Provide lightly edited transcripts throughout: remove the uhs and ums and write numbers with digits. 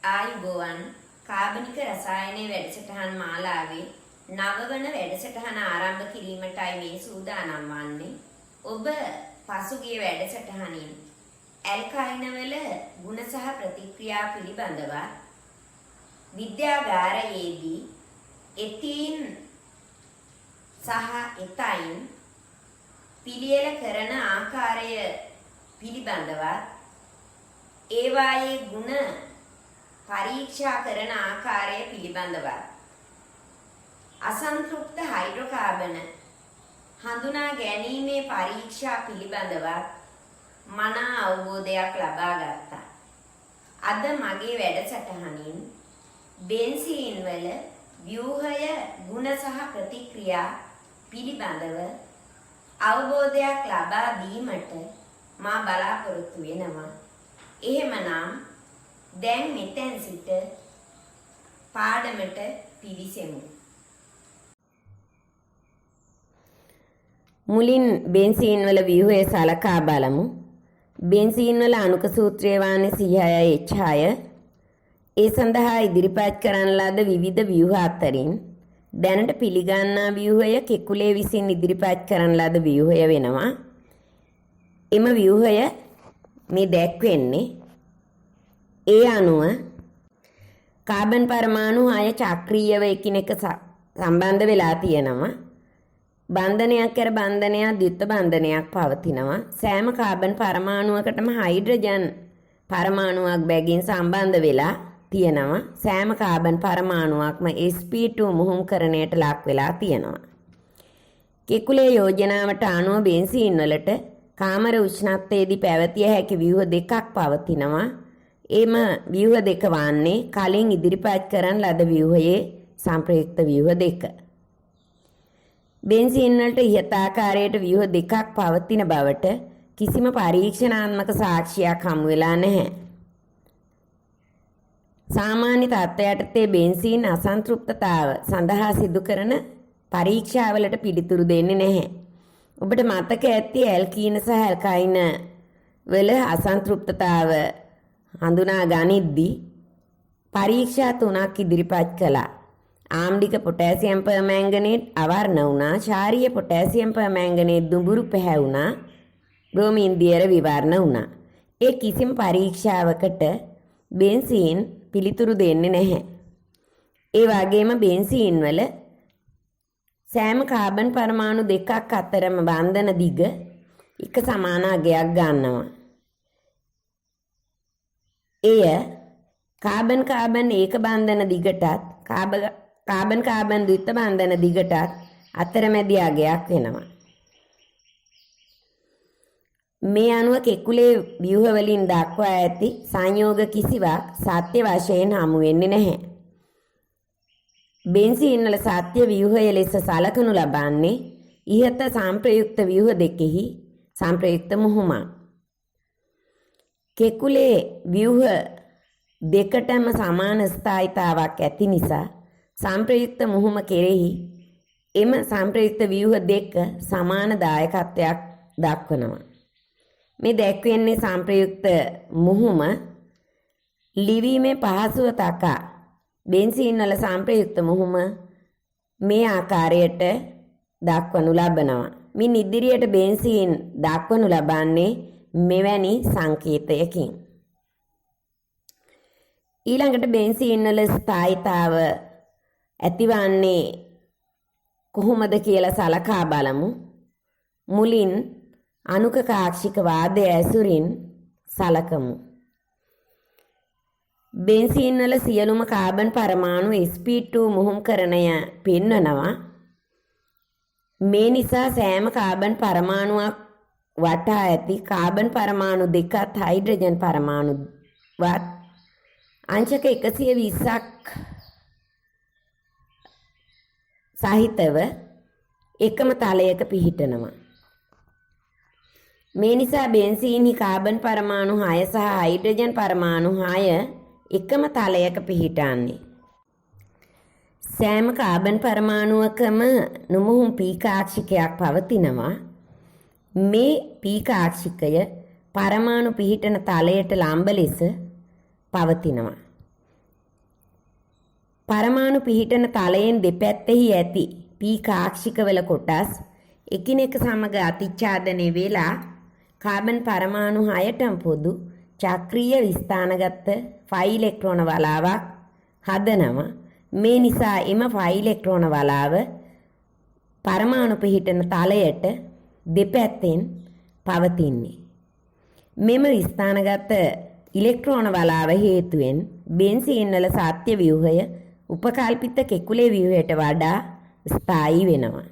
ආයුබෝවන් කාබනික රසායනයේ වැඩසටහන් මාලාවේ නවවන වැඩසටහන ආරම්භ කිරීමටයි මේ සූදානම් වන්නේ. ඔබ පසුගිය වැඩසටහනින් ඇල්කයිනවල ගුණ සහ ප්‍රතික්‍රියා පිළිබඳව විද්‍යාගාරයේදී එතීන් සහ එතයින් පිළියෙල කරන ආකාරය පිළිබඳව ඒවායේ ගුණ පරීක්ෂා කරන ආකාරය පිළිබඳව අසන්තෘප්ත හයිඩ්‍රෝකාබන හඳුනා ගැනීමේ පරීක්ෂා පිළිබඳව මනා අවබෝධයක් ලබා ගත්තා. අද මගේ වැඩසටහනින් බෙන්සීන් වල ව්‍යුහය ගුණ සහ ප්‍රතික්‍රියා පිළිබඳව අවබෝධයක් ලබා දීමට මා බලාපොරොත්තු වෙනවා. එහෙමනම් දැන් මෙතෙන් සිට පාඩමට පිවිසෙමු. මුලින් බෙන්සීන් වල ව්‍යුහය සලකා බලමු. බෙන්සීන් වල අණුක සූත්‍රය වන්නේ C6H6. ඒ සඳහා ඉදිරිපත් කරන ලද විවිධ ව්‍යුහ අතරින් දැනට පිළිගන්නා ව්‍යුහය කෙකුලේ විසින් ඉදිරිපත් කරන ලද ව්‍යුහය වෙනවා. එම ව්‍යුහය මේ දැක්වෙන්නේ ඒ අනුව කාබන් පරමාණු 6 චක්‍රීයව එකිනෙක සම්බන්ධ වෙලා තියෙනවා. බන්ධනයක් කර බන්ධනයක් ද්විත්ව බන්ධනයක් පවතිනවා. සෑම කාබන් පරමාණුවකටම හයිඩ්‍රජන් පරමාණුවක් බැගින් සම්බන්ධ වෙලා තියෙනවා. සෑම කාබන් පරමාණුවක්ම sp2 මුහුම්කරණයට ලක් වෙලා තියෙනවා. කෙකුලේ යෝජනාවට අනුව බෙන්සීන් වලට කාමර උෂ්ණත්වයේදී පැවතිය හැකි ව්‍යුහ දෙකක් පවතිනවා. එම ව්‍යුහ දෙක වන්නේ කලින් ඉදිරිපත් කරන ලද ව්‍යුහයේ සංප්‍රයුක්ත ව්‍යුහ දෙක. බෙන්සීන් වලට ඉහත ආකාරයට ව්‍යුහ දෙකක් පවතින බවට කිසිම පරීක්ෂණාත්මක සාක්ෂියක් හමු වෙලා නැහැ. සාමාන්‍ය තත්ත්වයටතේ බෙන්සීන් අසන්තෘප්තතාව සඳහා සිදු කරන පරීක්ෂාවලට පිළිතුරු දෙන්නේ නැහැ. ඔබට මතක ඇති ඇල්කීන සහ ඇල්කයින වල අසන්තෘප්තතාව හඳුනා ගනිද්දී පරීක්ෂා 3ක් ඉදිරිපත් කළා. ආම්ලික පොටෑසියම් පර්මැංගනේට් අවර්ණ වුණා. ක්ෂාරීය පොටෑසියම් පර්මැංගනේට් දුඹුරු පැහැවුණා. බ්‍රෝමීන් දියර විවරණ වුණා. ඒ කිසිම පරීක්ෂාවකට බෙන්සීන් පිළිතුරු දෙන්නේ නැහැ. ඒ වගේම බෙන්සීන් වල සෑම කාබන් පරමාණු දෙකක් අතරම බන්ධන දිග එක සමාන අගයක් ගන්නවා. එය කාබන් ඒක බන්ධන දිගටත් කාබන් ද්විත්ව බන්ධන දිගටත් අතරමැදි අගයක් වෙනවා. මේ අනුව කෙකුලේ ව්‍යුහ වලින් දක්වා ඇති සංයෝග කිසිවක් සත්‍ය වශයෙන් හමු වෙන්නේ නැහැ. බෙන්සීන් වල සත්‍ය ව්‍යුහය ලෙස සලකනු ලබන්නේ ඉහත සංප්‍රයුක්ත ව්‍යුහ දෙකෙහි සංප්‍රයුක්ත මුහුමක්. කෙකුලේ ව්‍යුහ දෙකටම සමාන ස්ථායීතාවක් ඇති නිසා සංප්‍රයුක්ත මුහුම කෙරෙහි එම සංප්‍රයුක්ත ව්‍යුහ දෙක සමාන දායකත්වයක් දක්වනවා. මේ දැක්වෙන්නේ සංප්‍රයුක්ත මුහුම ලිවීමේ පහසුව තකා බෙන්සීන් වල සංප්‍රයුක්ත මුහුම මේ ආකාරයට දක්වනු ලබනවා. මින් ඉදිරියට බෙන්සීන් දක්වනු ලබන්නේ මෙවැනි සංකේතයකින්. ඊළඟට බෙන්සීන් වල ස්ථායීතාව ඇතිවන්නේ කොහොමද කියලා සලකා බලමු. මුලින් අණුක කාක්ෂික වාදය ඇසුරින් සලකමු. බෙන්සීන් වල සියලුම කාබන් පරමාණු sp2 මුහුම්කරණය පෙන්වනවා. මේ නිසා සෑම කාබන් පරමාණුවක් වටා ඇති කාබන් පරමාණු දෙකත් හයිඩ්‍රජන් පරමාණුවත් අංශක 120ක් සහිතව එකම තලයක පිහිටනවා. මේ නිසා බෙන්සීන්හි කාබන් පරමාණු 6 සහ හයිඩ්‍රජන් පරමාණු 6 එකම තලයක පිහිටන්නේ. සෑම කාබන් පරමාණුවකම නුමුහුම් පීකාක්ෂිකයක් පවතිනවා. මේ පීකාක්ෂිකය පරමාණු පිහිටන තලයට ලම්බ ලෙස පවතිනවා. පරමාණු පිහිටන තලයෙන් දෙපැත්තෙහි ඇති පී කාක්ෂිකවල කොටස් එකිනෙක සමග අතිච්ඡාදනය වෙලා කාබන් පරමාණු 6ටම පොදු චක්‍රීය විස්ථානගත 5 ඉලෙක්ට්‍රෝන වලාවක් හදනවා. මේ නිසා එම 5 ඉලෙක්ට්‍රෝන වලාව පරමාණු පිහිටන තලයට දෙපැත්තෙන් පවතින්නේ. මෙම විස්ථානගත ඉලෙක්ට්‍රෝන වලාව හේතුවෙන් බෙන්සීන් වල සත්‍ය ව්‍යුහය උපකල්පිත කෙකුලේ ව්‍යුහයට වඩා ස්ථායී වෙනවා.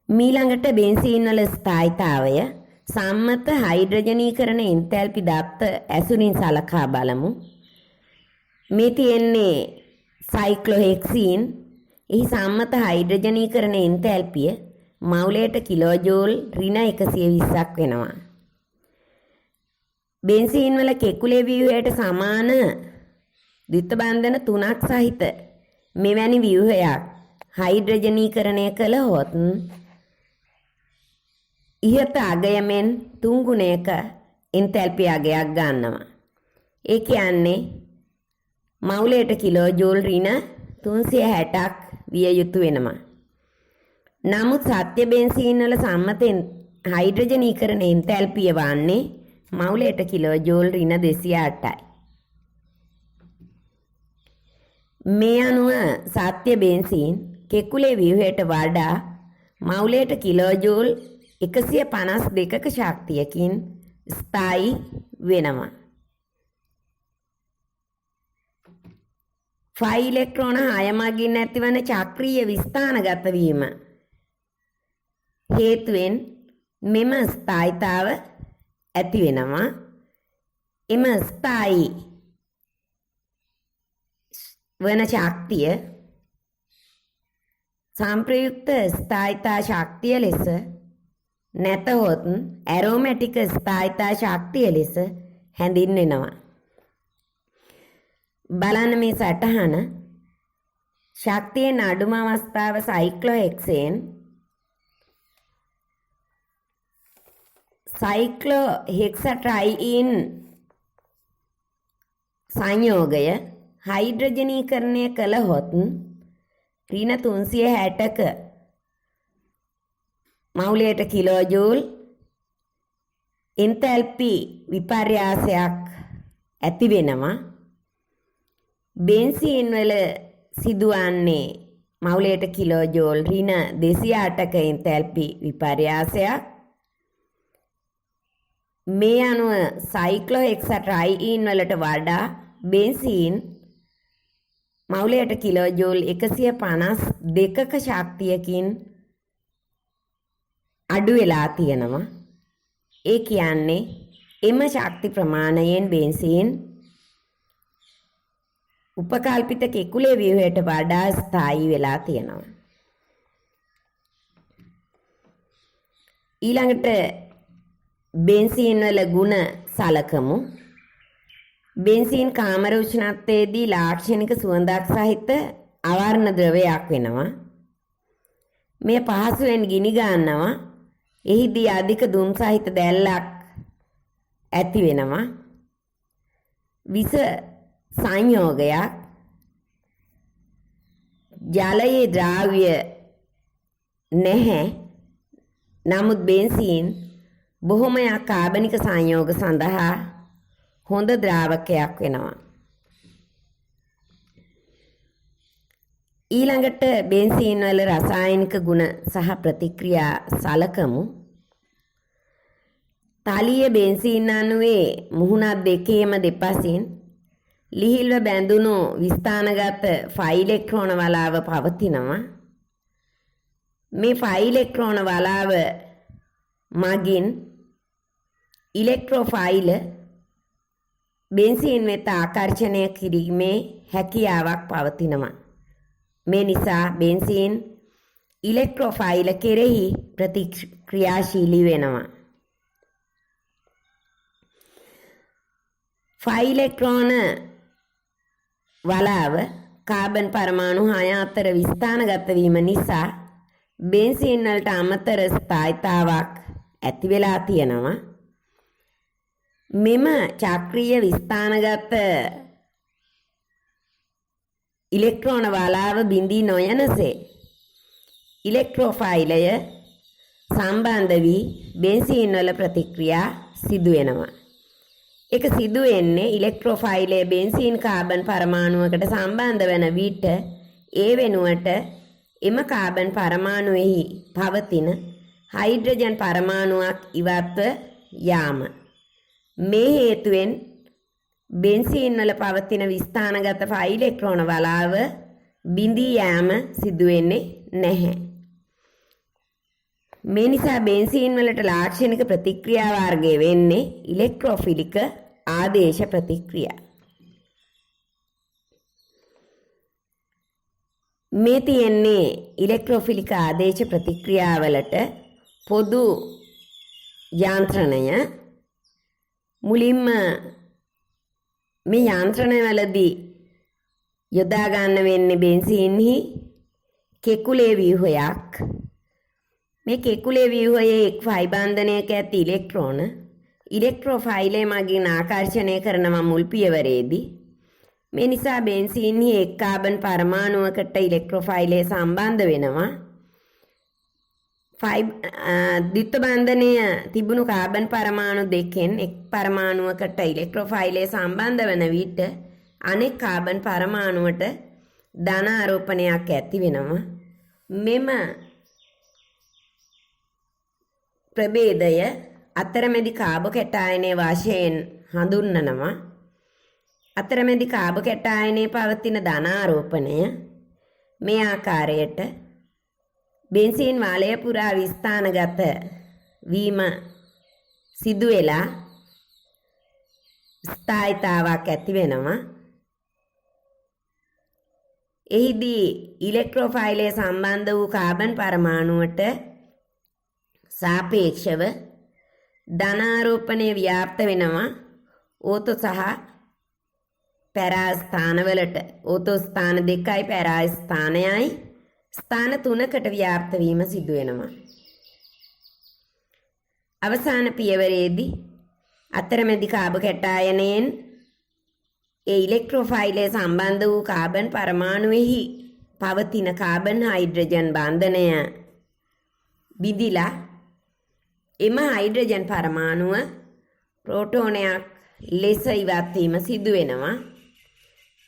මීළඟට බෙන්සීන් වල ස්ථායීතාවය සම්මත හයිඩ්‍රජනීකරණ එන්තැල්පි දත්ත ඇසුරින් සලකා බලමු. මේ තියෙන්නේ සයික්ලෝහෙක්සීන්. එහි සම්මත හයිඩ්‍රජනීකරණ එන්තැල්පිය මවුලයට කිලෝජූල් ඍණ 120ක් වෙනවා. බෙන්සීන් වල කෙකුලේ ව්‍යුහයට සමාන ද්විත්ව බන්ධන 3ක් සහිත මෙවැනි ව්‍යුහයක් හයිඩ්‍රජනීකරණය කළහොත් ඉහත අගයමෙන් 3 ගුණයක එන්තැල්පි අගයක් ගන්නවා. ඒ කියන්නේ මවුලයට කිලෝජූල් ඍණ 360ක් විය යුතු වෙනවා. නමුත් සත්‍ය බෙන්සීන් වල සම්මත හයිඩ්‍රජනීකරණ එන්තැල්පිය වන්නේ මවුලයට කිලෝජූල් ඍණ 208යි. මේ අනුව සත්‍ය බෙන්සීන් කෙකුලේ ව්‍යුහයට වඩා මවුලයට කිලෝජූල් 152ක ශක්තියකින් ස්ථායී වෙනවා. 5 ඉලෙක්ට්‍රෝන 6 මගින් ඇතිවන චක්‍රීය විස්ථානගත වීම හේතුවෙන් මෙම ස්ථායීතාව ඇති වෙනවා. එම ස්ථායී වන ශක්තිය සංප්‍රයුක්ත ස්ථායීතා ශක්තිය ලෙස නැතහොත් ඇරෝමැටික ස්ථායීතා ශක්තිය ලෙස හැඳින්වෙනවා. බලන්න මේ සටහන. ශක්තියේ අඩුම අවස්ථාව සයික්ලෝහෙක්සේන්. සයික්ලෝහෙක්සට්‍රයින් සංයෝගය හයිඩ්‍රජනීකරණය කළහොත් ඍණ 360ක මවුලයට කිලෝජූල් එන්තැල්පි විපර්යාසයක් ඇති වෙනවා. බෙන්සීන් වල සිදුවන්නේ මවුලයට කිලෝජූල් ඍණ 208ක එන්තැල්පි විපර්යාසයක්. මේ අනුව සයික්ලෝහෙක්සට්‍රයින් වලට වඩා බෙන්සීන් මවුලයට කිලෝජූල් 152ක ශක්තියකින් අඩු වෙලා තියෙනවා. ඒ කියන්නේ එම ශක්ති ප්‍රමාණයෙන් බෙන්සීන් උපකල්පිත කෙකුලේ ව්‍යුහයට වඩා ස්ථායී වෙලා තියෙනවා. ඊළඟට බෙන්සීන් වල ගුණ සලකමු. බෙන්සීන් කාමර උෂ්ණත්වයේදී ලාක්ෂණික සුවඳක් සහිත අවර්ණ ද්‍රවයක් වෙනවා. මේ පහසුවෙන් ගිනි ගන්නවා. එහිදී අධික දුම් සහිත දැල්ලක් ඇති වෙනවා. විස සංයෝගයක් ජලයේ ද්‍රාව්‍ය නැහැ. නමුත් බෙන්සීන් බොහොමයක් කාබනික සංයෝග සඳහා හොඳ ද්‍රාවකයක් වෙනවා. ඊළඟට බෙන්සීන් වල රසායනික ගුණ සහ ප්‍රතික්‍රියා සලකමු. තලිය බෙන්සීන් අණුවේ මුහුණක් දෙකේම දෙපසින් ලිහිල්ව බැඳුණු විස්ථානගත 5 ඉලෙක්ට්‍රෝන වලාව පවතිනවා. මේ 5 ඉලෙක්ට්‍රෝන වලාව මගින් ඉලෙක්ට්‍රෝෆයිල බෙන්සීන් වෙත ආකර්ෂණය කිරීමේ හැකියාවක් පවතිනවා. මේ නිසා බෙන්සීන් ඉලෙක්ට්‍රෝෆයිල කෙරෙහි ප්‍රතික්‍රියාශීලී වෙනවා. 5 ඉලෙක්ට්‍රෝන වලාව කාබන් පරමාණු 6 අතර විස්ථානගත වීම නිසා බෙන්සීන් වලට අමතර ස්ථායීතාවක් ඇති වෙලා තියෙනවා. මෙම චක්‍රීය විස්ථානගත ඉලෙක්ට්‍රෝන වලාව බිඳී නොයනසේ ඉලෙක්ට්‍රෝෆයිලය සම්බන්ධ වී බෙන්සීන් වල ප්‍රතික්‍රියා සිදු වෙනවා. ඒක සිදු වෙන්නේ ඉලෙක්ට්‍රෝෆයිලයේ බෙන්සීන් කාබන් පරමාණුවකට සම්බන්ධ වන විට ඒ වෙනුවට එම කාබන් පරමාණුවෙහි පවතින හයිඩ්‍රජන් පරමාණුවක් ඉවත්ව යාම. මේ හේතුවෙන් බෙන්සීන් වල පවතින විස්ථානගත ඉලෙක්ට්‍රෝන වලාව බිඳී යාම සිදු වෙන්නේ නැහැ. මේ නිසා බෙන්සීන් වලට ලාක්ෂණික ප්‍රතික්‍රියා වර්ගය වෙන්නේ ඉලෙක්ට්‍රෝෆිලික ආදේශ ප්‍රතික්‍රියා. මේ තියෙන්නේ ඉලෙක්ට්‍රෝෆිලික ආදේශ ප්‍රතික්‍රියාවලට පොදු යාන්ත්‍රණය. මුලින්ම මේ යාන්ත්‍රණවලදී යොදා ගන්න වෙන්නේ බෙන්සීන්හි කෙකුලේ ව්‍යුහයක්. මේ කෙකුලේ ව්‍යුහයේ එක් ෆයි බන්ධනයක ඇති ඉලෙක්ට්‍රෝන ඉලෙක්ට්‍රෝෆයිලය මගින් ආකර්ෂණය කරනවා මුල් පියවරේදී. මේ නිසා බෙන්සීන්හි එක් කාබන් පරමාණුවකට ඉලෙක්ට්‍රෝෆයිලය සම්බන්ධ වෙනවා. ද්විත්ව බන්ධනය තිබුණු කාබන් පරමාණු දෙකෙන් එක් පරමාණුවකට ඉලෙක්ට්‍රෝෆයිලය සම්බන්ධ වන විට අනෙක් කාබන් පරමාණුවට ධන ආරෝපණයක් ඇති වෙනවා. මෙම ප්‍රභේදය අතරමැදි කාබෝකැටායනයේ වශයෙන් හඳුන්වනවා. අතරමැදි කාබෝකැටායනයේ පවතින ධන ආරෝපණය මේ ආකාරයට බෙන්සීන් වාලය පුරා විස්ථානගත වීම සිදු වෙලා ස්ථායීතාවක් ඇති වෙනවා. එහිදී ඉලෙක්ට්‍රෝෆයිලය සම්බන්ධ වූ කාබන් පරමාණුවට සාපේක්ෂව ධනාරෝපණය ව්‍යාප්ත වෙනවා ඕතෝ සහ පැරා ස්ථානවලට. ඕතෝ ස්ථාන 2යි පැරා ස්ථානයයි ස්ථාන 3කට ව්‍යාප්ත වීම සිදු වෙනවා. අවසාන පියවරේදී අතරමැදි කාබෝකැටායනයෙන් ඒ ඉලෙක්ට්‍රෝෆයිලය සම්බන්ධ වූ කාබන් පරමාණුවෙහි පවතින කාබන් හයිඩ්‍රජන් බන්ධනය බිඳිලා එම හයිඩ්‍රජන් පරමාණුව ප්‍රෝටෝනයක් ලෙස ඉවත් වීම සිදු වෙනවා.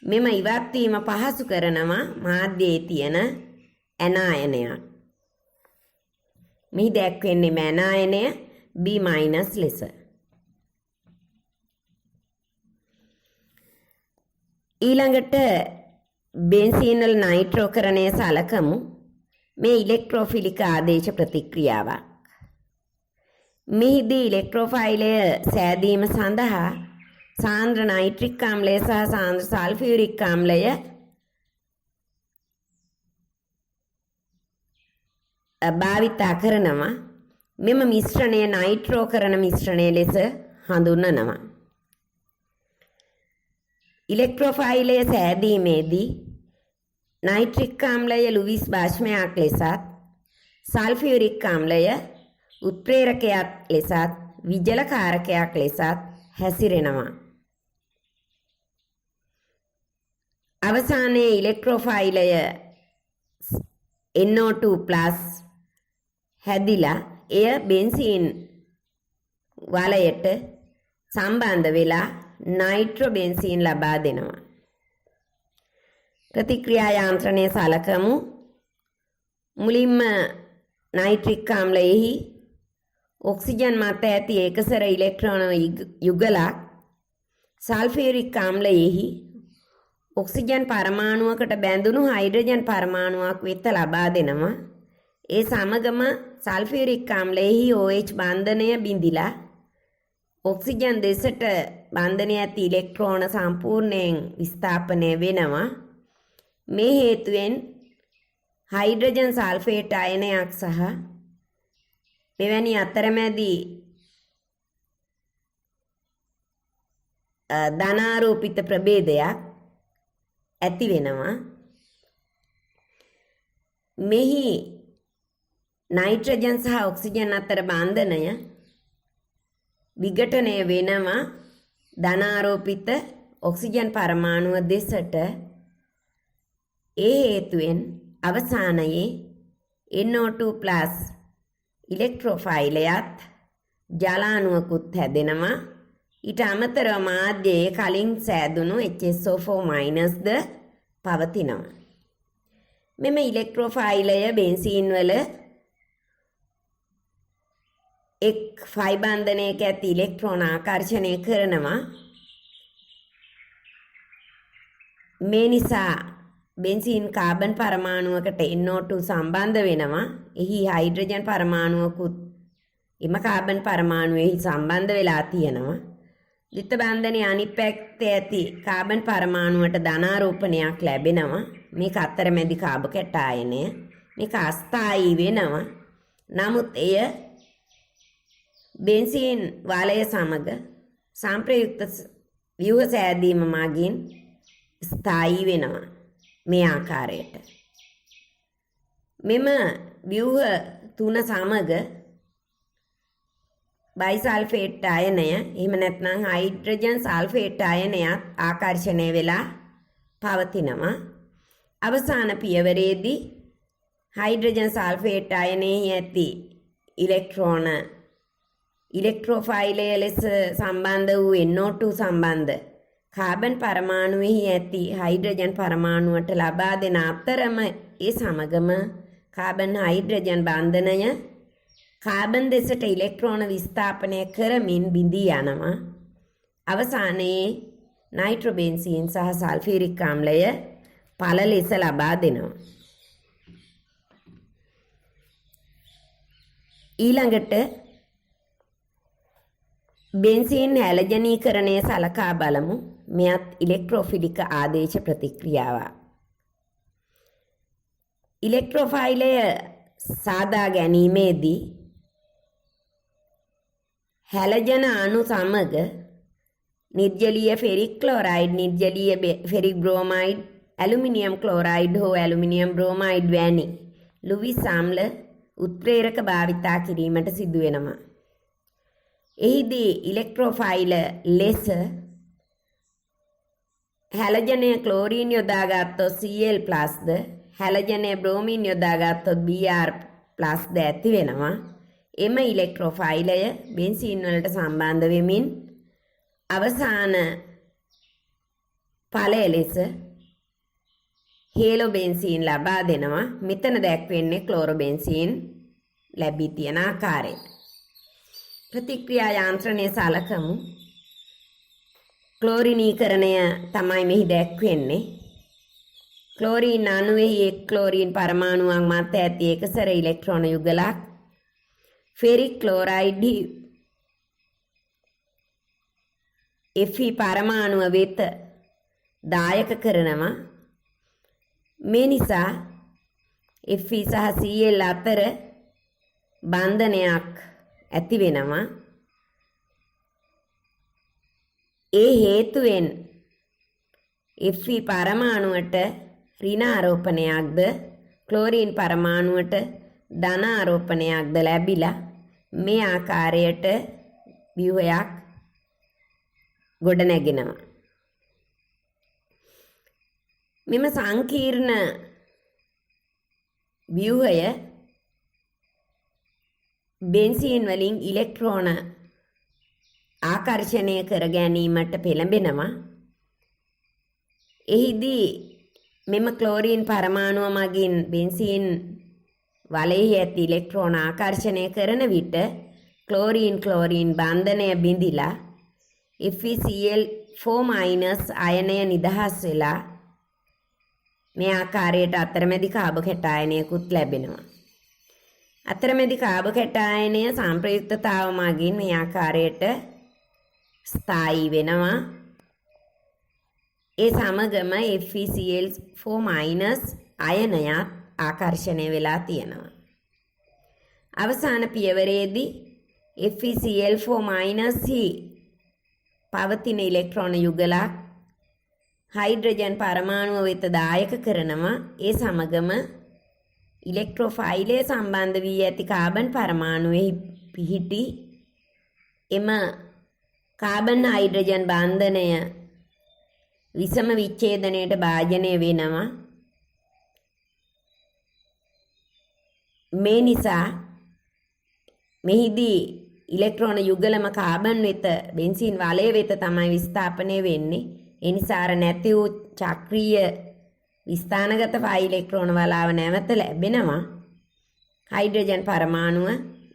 මෙම ඉවත් වීම පහසු කරනවා මාධ්‍යයේ තියෙන ඇනායනය. මේ දැක්වෙන්නේ මෑනායනය B- ලෙස. ඊළඟට බෙන්සීන් වල නයිට්‍රෝකරණය සලකමු. මේ ඉලෙක්ට්‍රෝෆිලික ආදේශ ප්‍රතික්‍රියාවක්. මෙහිදී ඉලෙක්ට්‍රෝෆයිලය සෑදීම සඳහා සාන්ද්‍ර නයිට්‍රික් ආම්ලය සහ සාන්ද්‍ර සල්ෆියුරික් ආම්ලය භාවිතා කරනවා. මෙම මිශ්‍රණය නයිට්‍රෝකරණ මිශ්‍රණය ලෙස හඳුන්වනවා. ඉලෙක්ට්‍රෝෆයිලය සෑදීමේදී නයිට්‍රික් ආම්ලය ලුවිස් භාෂ්මයක් ලෙසත් සල්ෆියුරික් ආම්ලය උත්ප්‍රේරකයක් ලෙසත් විජලකාරකයක් ලෙසත් හැසිරෙනවා. අවසානයේ ඉලෙක්ට්‍රෝෆයිලය NO2+ හැදිලා එය බෙන්සීන් වලයට සම්බන්ධ වෙලා නයිට්‍රෝබෙන්සීන් ලබා දෙනවා. ප්‍රතික්‍රියා යාන්ත්‍රණය සලකමු. මුලින්ම නයිට්‍රික් ආම්ලයෙහි ඔක්සිජන් මත ඇති ඒකසර ඉලෙක්ට්‍රෝන යුගලක් සල්ෆියුරික් ආම්ලයෙහි ඔක්සිජන් පරමාණුවකට බැඳුණු හයිඩ්‍රජන් පරමාණුවක් වෙත ලබා දෙනවා. ඒ සමගම සල්ෆියුරික් ආම්ලයෙහි OH බන්ධනය බිඳිලා ඔක්සිජන් දෙසට බන්ධනය ඇති ඉලෙක්ට්‍රෝන සම්පූර්ණයෙන් විස්ථාපනය වෙනවා. මේ හේතුවෙන් හයිඩ්‍රජන් සල්ෆේට් අයනයක් සහ මෙවැනි අතරමැදි ධනාරෝපිත ප්‍රභේදයක් ඇති වෙනවා. මෙහි නයිට්‍රජන් සහ ඔක්සිජන් අතර බන්ධනය විඝටනය වෙනවා ධනාරෝපිත ඔක්සිජන් පරමාණුව දෙසට ඒ හේතුවෙන් අවසානයේ NO2+ ඉලෙක්ට්‍රෝෆයිලයත් ජලාණුවකුත් හැදෙනවා. ඊට අමතරව මාධ්‍යයේ කලින් සෑදුණු HSO4- ද පවතිනවා. මෙම ඉලෙක්ට්‍රෝෆයිලය බෙන්සීන් වල එක් ෆයි බන්ධනයක ඇති ඉලෙක්ට්‍රෝන ආකර්ෂණය කරනවා. මේ නිසා බෙන්සීන් කාබන් පරමාණුවකට NO2 සම්බන්ධ වෙනවා. එහි හයිඩ්‍රජන් පරමාණුවකුත් එම කාබන් පරමාණුවෙහි සම්බන්ධ වෙලා තියෙනවා. ද්විත බන්ධනයේ අනිත් පැත්තේ ඇති කාබන් පරමාණුවට ධනාරෝපණයක් ලැබෙනවා. මේක අතරමැදි කාබකැටායනය. මේක අස්ථායී වෙනවා. නමුත් එය බෙන්සීන් වාලය සමග සම්ප්‍රයුක්ත ව්‍යුහ සෑදීම මගින් ස්ථායී වෙනවා. මේ ආකාරයට මෙම ව්‍යුහ තුන සමග බයිසල්ෆේට් අයනය එහෙම නැත්නම් හයිඩ්‍රජන් සල්ෆේට් අයනයත් ආකර්ෂණය වෙලා පවතිනවා. අවසාන පියවරේදී හයිඩ්‍රජන් සල්ෆේට් අයනයේ ඇති ඉලෙක්ට්‍රෝන ඉලෙක්ට්‍රෝෆයිලය ලෙස සම්බන්ධ වූ NO2 සම්බන්ධ කාබන් පරමාණුවෙහි ඇති හයිඩ්‍රජන් පරමාණුවට ලබා දෙන අතරම ඒ සමගම කාබන් හයිඩ්‍රජන් බන්ධනය කාබන් දෙසට ඉලෙක්ට්‍රෝන විස්ථාපනය කරමින් බිඳී යනවා. අවසානයේ නයිට්‍රෝබෙන්සීන් සහ සල්ෆියුරික් ආම්ලය පළ ලෙස ලබා දෙනවා. ඊළඟට බෙන්සීන් හැලජනීකරණය සලකා බලමු. මෙයත් ඉලෙක්ට්‍රෝෆිලික ආදේශ ප්‍රතික්‍රියාවක්. ඉලෙක්ට්‍රෝෆයිලය සාදා ගැනීමේදී හැලජන අණු සමග නිර්ජලීය ෆෙරික් ක්ලෝරයිඩ්, නිර්ජලීය ෆෙරික් බ්‍රෝමයිඩ්, ඇලුමිනියම් ක්ලෝරයිඩ් හෝ ඇලුමිනියම් බ්‍රෝමයිඩ් වැනි ලුවිස් ආම්ල උත්ප්‍රේරක භාවිතා කිරීමට සිදු වෙනවා. එහිදී ඉලෙක්ට්‍රෝෆයිල ලෙස හැලජනය ක්ලෝරීන් යොදාගත්තොත් Cl+ ද, හැලජනය බ්‍රෝමීන් යොදාගත්තොත් Br+ ද ඇති වෙනවා. එම ඉලෙක්ට්‍රෝෆයිලය බෙන්සීන් වලට සම්බන්ධ වෙමින් අවසාන ඵලය ලෙස හේලෝබෙන්සීන් ලබා දෙනවා. මෙතන දැක්වෙන්නේ ක්ලෝරෝබෙන්සීන් ලැබී තියෙන ආකාරය. ප්‍රතික්‍රියා යාන්ත්‍රණය සලකමු. ක්ලෝරිනීකරණය තමයි මෙහි දැක්වෙන්නේ. ක්ලෝරීන් අණුවෙහි එක් ක්ලෝරීන් පරමාණුවක් මත ඇති එකසර ඉලෙක්ට්‍රෝන යුගලක් ෆෙරික් ක්ලෝරයිඩ් Fe පරමාණුව වෙත දායක කරනවා. මේ නිසා Fe සහ Cl අතර බන්ධනයක් ඇති වෙනවා. ඒ හේතුවෙන් Fe පරමාණුවට ඍණ ආරෝපණයක්ද ක්ලෝරීන් පරමාණුවට ධන ආරෝපණයක්ද ලැබිලා මේ ආකාරයට ව්‍යුහයක් ගොඩනැගෙනවා. මෙම සංකීර්ණ ව්‍යුහය බෙන්සීන් වලින් ඉලෙක්ට්‍රෝන ආකර්ෂණය කර ගැනීමට පෙළඹෙනවා. එහිදී මෙම ක්ලෝරීන් පරමාණුව මගින් බෙන්සීන් වලෙහි ඇති ඉලෙක්ට්‍රෝන ආකර්ෂණය කරන විට ක්ලෝරීන් බන්ධනය බිඳිලා FeCl4- අයනය නිදහස් වෙලා මේ ආකාරයට අතරමැදි කාබකැටායනයකුත් ලැබෙනවා. අතරමැදි කාබකැටායනය සම්ප්‍රයුක්තතාව මගින් මේ ආකාරයට ස්ථායී වෙනවා. ඒ සමගම FeCl4- අයනයත් ආකර්ෂණය වෙලා තියෙනවා. අවසාන පියවරේදී FeCl4- පවතින ඉලෙක්ට්‍රෝන යුගලක් හයිඩ්‍රජන් පරමාණුව වෙත දායක කරනවා. ඒ සමගම ඉලෙක්ට්‍රෝෆයිලය සම්බන්ධ වී ඇති කාබන් පරමාණුවෙහි පිහිටි එම කාබන් හයිඩ්‍රජන් බන්ධනය විසම විච්ඡේදනයට භාජනය වෙනවා. මේ නිසා මෙහිදී ඉලෙක්ට්‍රෝන යුගලම කාබන් වෙත බෙන්සීන් වලය වෙත තමයි විස්ථාපනය වෙන්නේ. ඒ නිසා අර නැති වූ චක්‍රීය විස්ථානගත පා ඉලෙක්ට්‍රෝන වලාව නැවත ලැබෙනවා. හයිඩ්‍රජන් පරමාණුව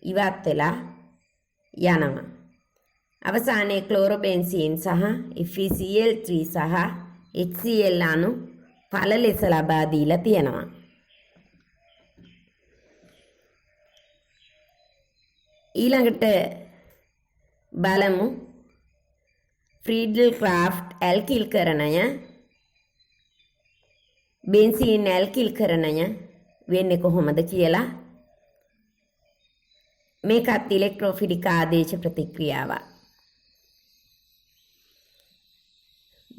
ඉවත් වෙලා යනවා. අවසානයේ ක්ලෝරෝබෙන්සීන් සහ FeCl3 සහ HCl අණු ඵල ලෙස ලබා දීලා තියෙනවා. ඊළඟට බලමු ෆ්‍රීඩල් ක්‍රාෆ්ට් ඇල්කිල්කරණය බෙන්සීන් ඇල්කිල්කරණය වෙන්නේ කොහොමද කියලා. මේකත් ඉලෙක්ට්‍රෝෆිලික් ආදේශ ප්‍රතික්‍රියාවක්.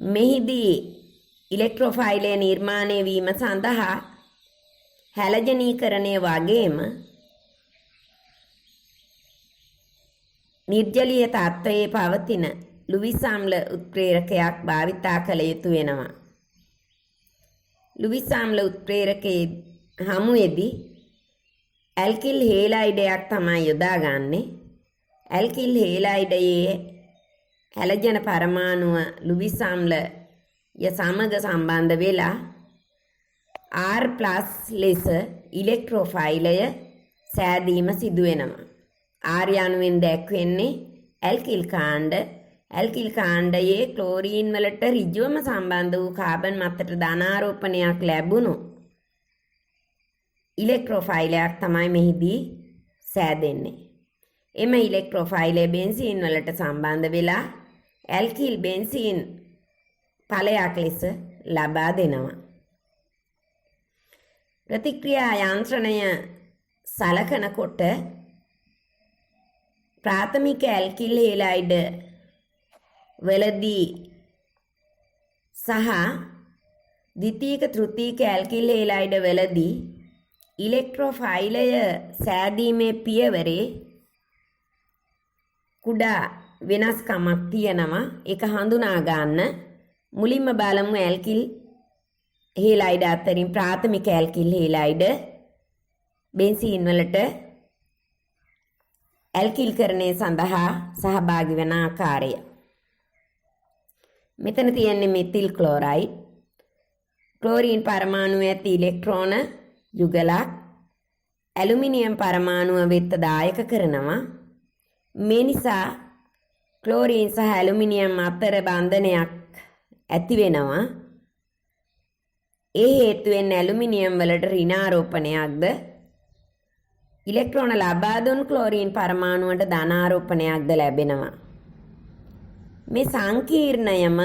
මෙහිදී ඉලෙක්ට්‍රෝෆයිලය නිර්මාණය වීම සඳහා හැලජනීකරණය වගේම නිර්ජලීය තත්ත්වයේ පවතින ලුවිස් අම්ල උත්ප්‍රේරකයක් භාවිතා කළ යුතු වෙනවා. ලුවිස් අම්ල උත්ප්‍රේරකයේ හමුවේදී ඇල්කිල් හේලයිඩයක් තමයි යොදාගන්නේ. ඇල්කිල් හේලයිඩයේ හැලජන පරමාණුව ලුවිස් අම්ලය සමග සම්බන්ධ වෙලා R+ ලෙස ඉලෙක්ට්‍රෝෆයිලය සෑදීම සිදු වෙනවා. R යනුවෙන් දැක්වෙන්නේ ඇල්කිල් කාණ්ඩ. ඇල්කිල් කාණ්ඩයේ ක්ලෝරීන් වලට ඍජුවම සම්බන්ධ වූ කාබන් මතට ධනාරෝපණයක් ලැබුණු ඉලෙක්ට්‍රෝෆයිලයක් තමයි මෙහිදී සෑදෙන්නේ. එම ඉලෙක්ට්‍රෝෆයිලය බෙන්සීන් වලට සම්බන්ධ වෙලා ඇල්කිල් බෙන්සීන් ඵලයක් ලෙස ලබා දෙනවා. ප්‍රතික්‍රියා යන්ත්‍රණය සලකනකොට ප්‍රාථමික ඇල්කිල් හේලයිඩ් වලදී සහ ද්විතීයික තෘතීයික ඇල්කිල් හේලයිඩ් වලදී ඉලෙක්ට්‍රෝෆයිලය සෑදීමේ පියවරේ කුඩා වෙනස්කමක් තියෙනවා. ඒක හඳුනා ගන්න මුලින්ම බලමු ඇල්කිල් හේලයිඩ් අතරින් ප්‍රාථමික ඇල්කිල් හේලයිඩ් බෙන්සීන් වලට ඇල්කිල්කරණය සඳහා සහභාගී වන ආකාරය. මෙතන තියෙන්නේ මෙතිල් ක්ලෝරයිඩ්. ක්ලෝරීන් පරමාණුවේ ඇති ඉලෙක්ට්‍රෝන යුගලක් ඇලුමිනියම් පරමාණුව වෙත දායක කරනවා. මේ නිසා ක්ලෝරීන් සහ ඇලුමිනියම් අතර බන්ධනයක් ඇති වෙනවා. ඒ හේතුවෙන් ඇලුමිනියම් වලට ඍණාරෝපණයක්ද ඉලෙක්ට්‍රෝන ලබා දුන් ක්ලෝරීන් පරමාණුවට ධනාරෝපණයක්ද ලැබෙනවා. මේ සංකීර්ණයම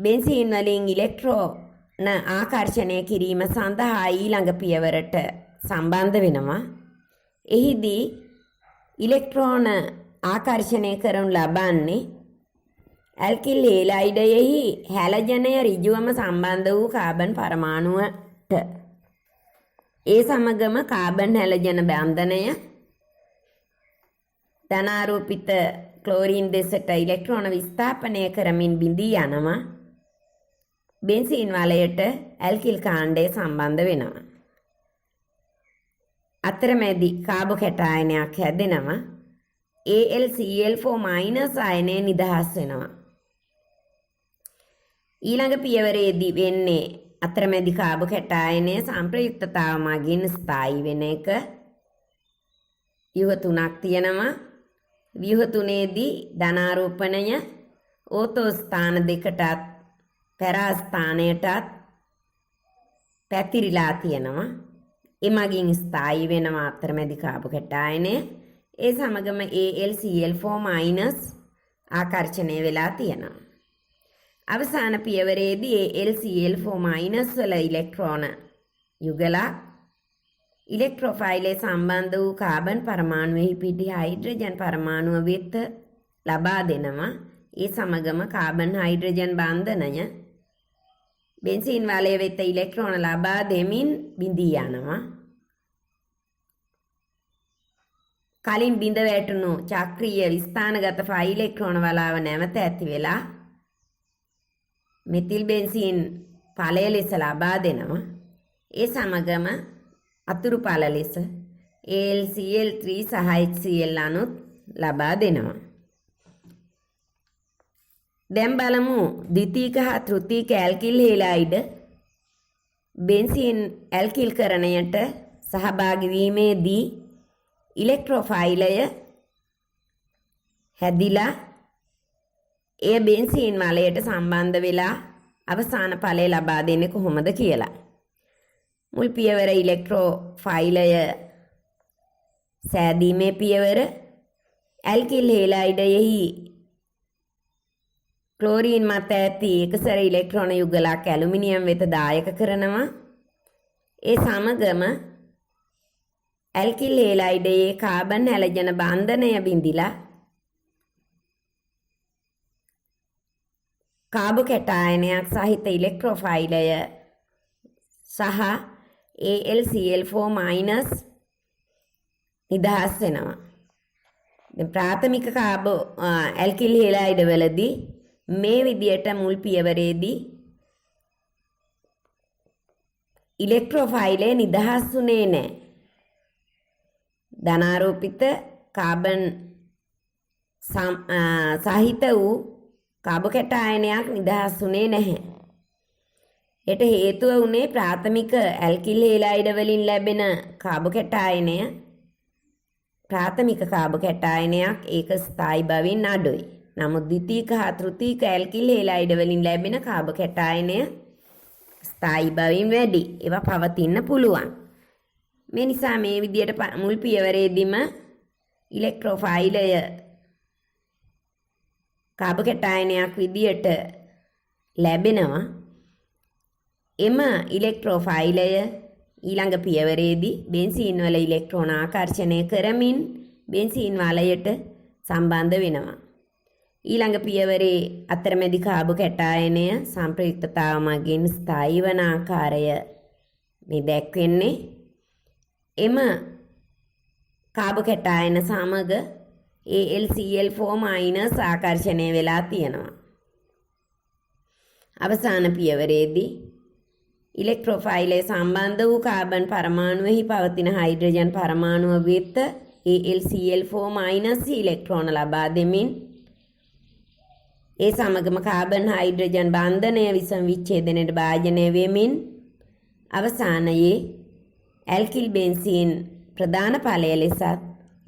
බෙන්සීන් වලින් ඉලෙක්ට්‍රෝන ආකර්ෂණය කිරීම සඳහා ඊළඟ පියවරට සම්බන්ධ වෙනවා. එහිදී ඉලෙක්ට්‍රෝන ආකර්ෂණය කරනු ලබන්නේ ඇල්කිල් හේලයිඩයෙහි හැලජනය ඍජුවම සම්බන්ධ වූ කාබන් පරමාණුවට. ඒ සමගම කාබන් හැලජන බන්ධනය ධනාරෝපිත ක්ලෝරීන් දෙසට ඉලෙක්ට්‍රෝන විස්ථාපනය කරමින් බිඳී යනවා. බෙන්සීන් වලයට ඇල්කිල් කාණ්ඩය සම්බන්ධ වෙනවා. අතරමැදි කාබෝකැටායනයක් හැදෙනවා. AlCl4- අයනය නිදහස් වෙනවා. ඊළඟ පියවරේදී වෙන්නේ අතරමැදි කාබෝකැටායනය සම්ප්‍රයුක්තතාව මගින් ස්ථායී වෙන එක. ව්‍යුහ තුනක් තියෙනවා. ව්‍යුහ තුනේදී ධනාරෝපණය ඕතෝ ස්ථාන දෙකටත් පැරා ස්ථානයටත් පැතිරිලා තියෙනවා. එමගින් ස්ථායී වෙනවා අතරමැදි කාබෝකැටායනය. ඒ සමගම AlCl4- ආකර්ෂණය වෙලා තියෙනවා. අවසාන පියවරේදී AlCl4- වල ඉලෙක්ට්‍රෝන යුගලක් ඉලෙක්ට්‍රෝෆයිලයේ සම්බන්ධ වූ කාබන් පරමාණුවෙහි පිටි හයිඩ්‍රජන් පරමාණුව වෙත ලබා දෙනවා. ඒ සමගම කාබන් හයිඩ්‍රජන් බන්ධනය බෙන්සීන් වලය වෙත ඉලෙක්ට්‍රෝන ලබා දෙමින් බිඳී යනවා. කලින් බිඳ වැටුණු චක්‍රීය විස්ථානගත ෆයි ඉලෙක්ට්‍රෝන වලාව නැවත ඇති වෙලා මෙතිල් බෙන්සීන් ඵලය ලෙස ලබා දෙනවා. ඒ සමගම අතුරු ඵල ලෙස AlCl3 සහ HCl අණුත් ලබා දෙනවා. දැන් බලමු ද්විතීක හා තෘතීක ඇල්කිල් හේලයිඩ් බෙන්සීන් ඇල්කිල්කරණයට සහභාගී වීමේදී ඉලෙක්ට්‍රෝෆයිලය හැදිලා ඒ බෙන්සීන් වලයට සම්බන්ධ වෙලා අවසාන ඵලය ලබා දෙන්නේ කොහොමද කියලා. මුල් පියවර ඉලෙක්ට්‍රෝෆයිලය සෑදීමේ පියවර ඇල්කිල් හේලයිඩයෙහි ක්ලෝරීන් මත ඇති එකසර ඉලෙක්ට්‍රෝන යුගලක් ඇලුමිනියම් වෙත දායක කරනවා. ඒ සමගම ඇල්කිල් හේලයිඩයේ කාබන් හැලජන බන්ධනය බිඳිලා කාබෝකැටායනයක් සහිත ඉලෙක්ට්‍රෝෆයිලය සහ AlCl4- නිදහස් වෙනවා. දැන් ප්‍රාථමික ඇල්කිල් හේලයිඩ් වලදී මේ විදියට මුල් පියවරේදී ඉලෙක්ට්‍රෝෆයිලය නිදහස් වුණේ නැහැ. ධනාරෝපිත කාබන් සහිත වූ කාබෝකැටායනයක් නිදහස් වුණේ නැහැ. ඒට හේතුව වුණේ ප්‍රාථමික ඇල්කිල් හේලයිඩ් වලින් ලැබෙන කාබෝකැටායනය ප්‍රාථමික කාබෝකැටායනයක් ඒක ස්ථායි බවින් අඩුයි. නමුත් ද්විතීක හා තෘතීක ඇල්කිල් හේලයිඩ් වලින් ලැබෙන කාබෝකැටායනය ස්ථායි බවින් වැඩි. ඒවා පවතින්න පුළුවන්. මේ නිසා මේ විදියට මුල් පියවරේදීම ඉලෙක්ට්‍රෝෆයිලය කාබෝකැටායනයක් විදියට ලැබෙනවා. එම ඉලෙක්ට්‍රෝෆයිලය ඊළඟ පියවරේදී බෙන්සීන් වල ඉලෙක්ට්‍රෝන ආකර්ෂණය කරමින් බෙන්සීන් වලයට සම්බන්ධ වෙනවා. ඊළඟ පියවරේ අතරමැදි කාබෝකැටායනය සම්ප්‍රයුක්තතාව මගින් ස්ථායී වන ආකාරය මේ දැක්වෙන්නේ. එම කාබෝකැටායන සමග AlCl4- ආකර්ෂණය වෙලා තියෙනවා. අවසාන පියවරේදී ඉලෙක්ට්‍රෝෆයිලය සම්බන්ධ වූ කාබන් පරමාණුවෙහි පවතින හයිඩ්‍රජන් පරමාණුව වෙත AlCl4- ඉලෙක්ට්‍රෝන ලබා දෙමින් ඒ සමගම කාබන් හයිඩ්‍රජන් බන්ධනය විසම විච්ඡේදනයට භාජනය වෙමින් අවසානයේ ඇල්කිල් බෙන්සීන් ප්‍රධාන ඵලය ලෙසත්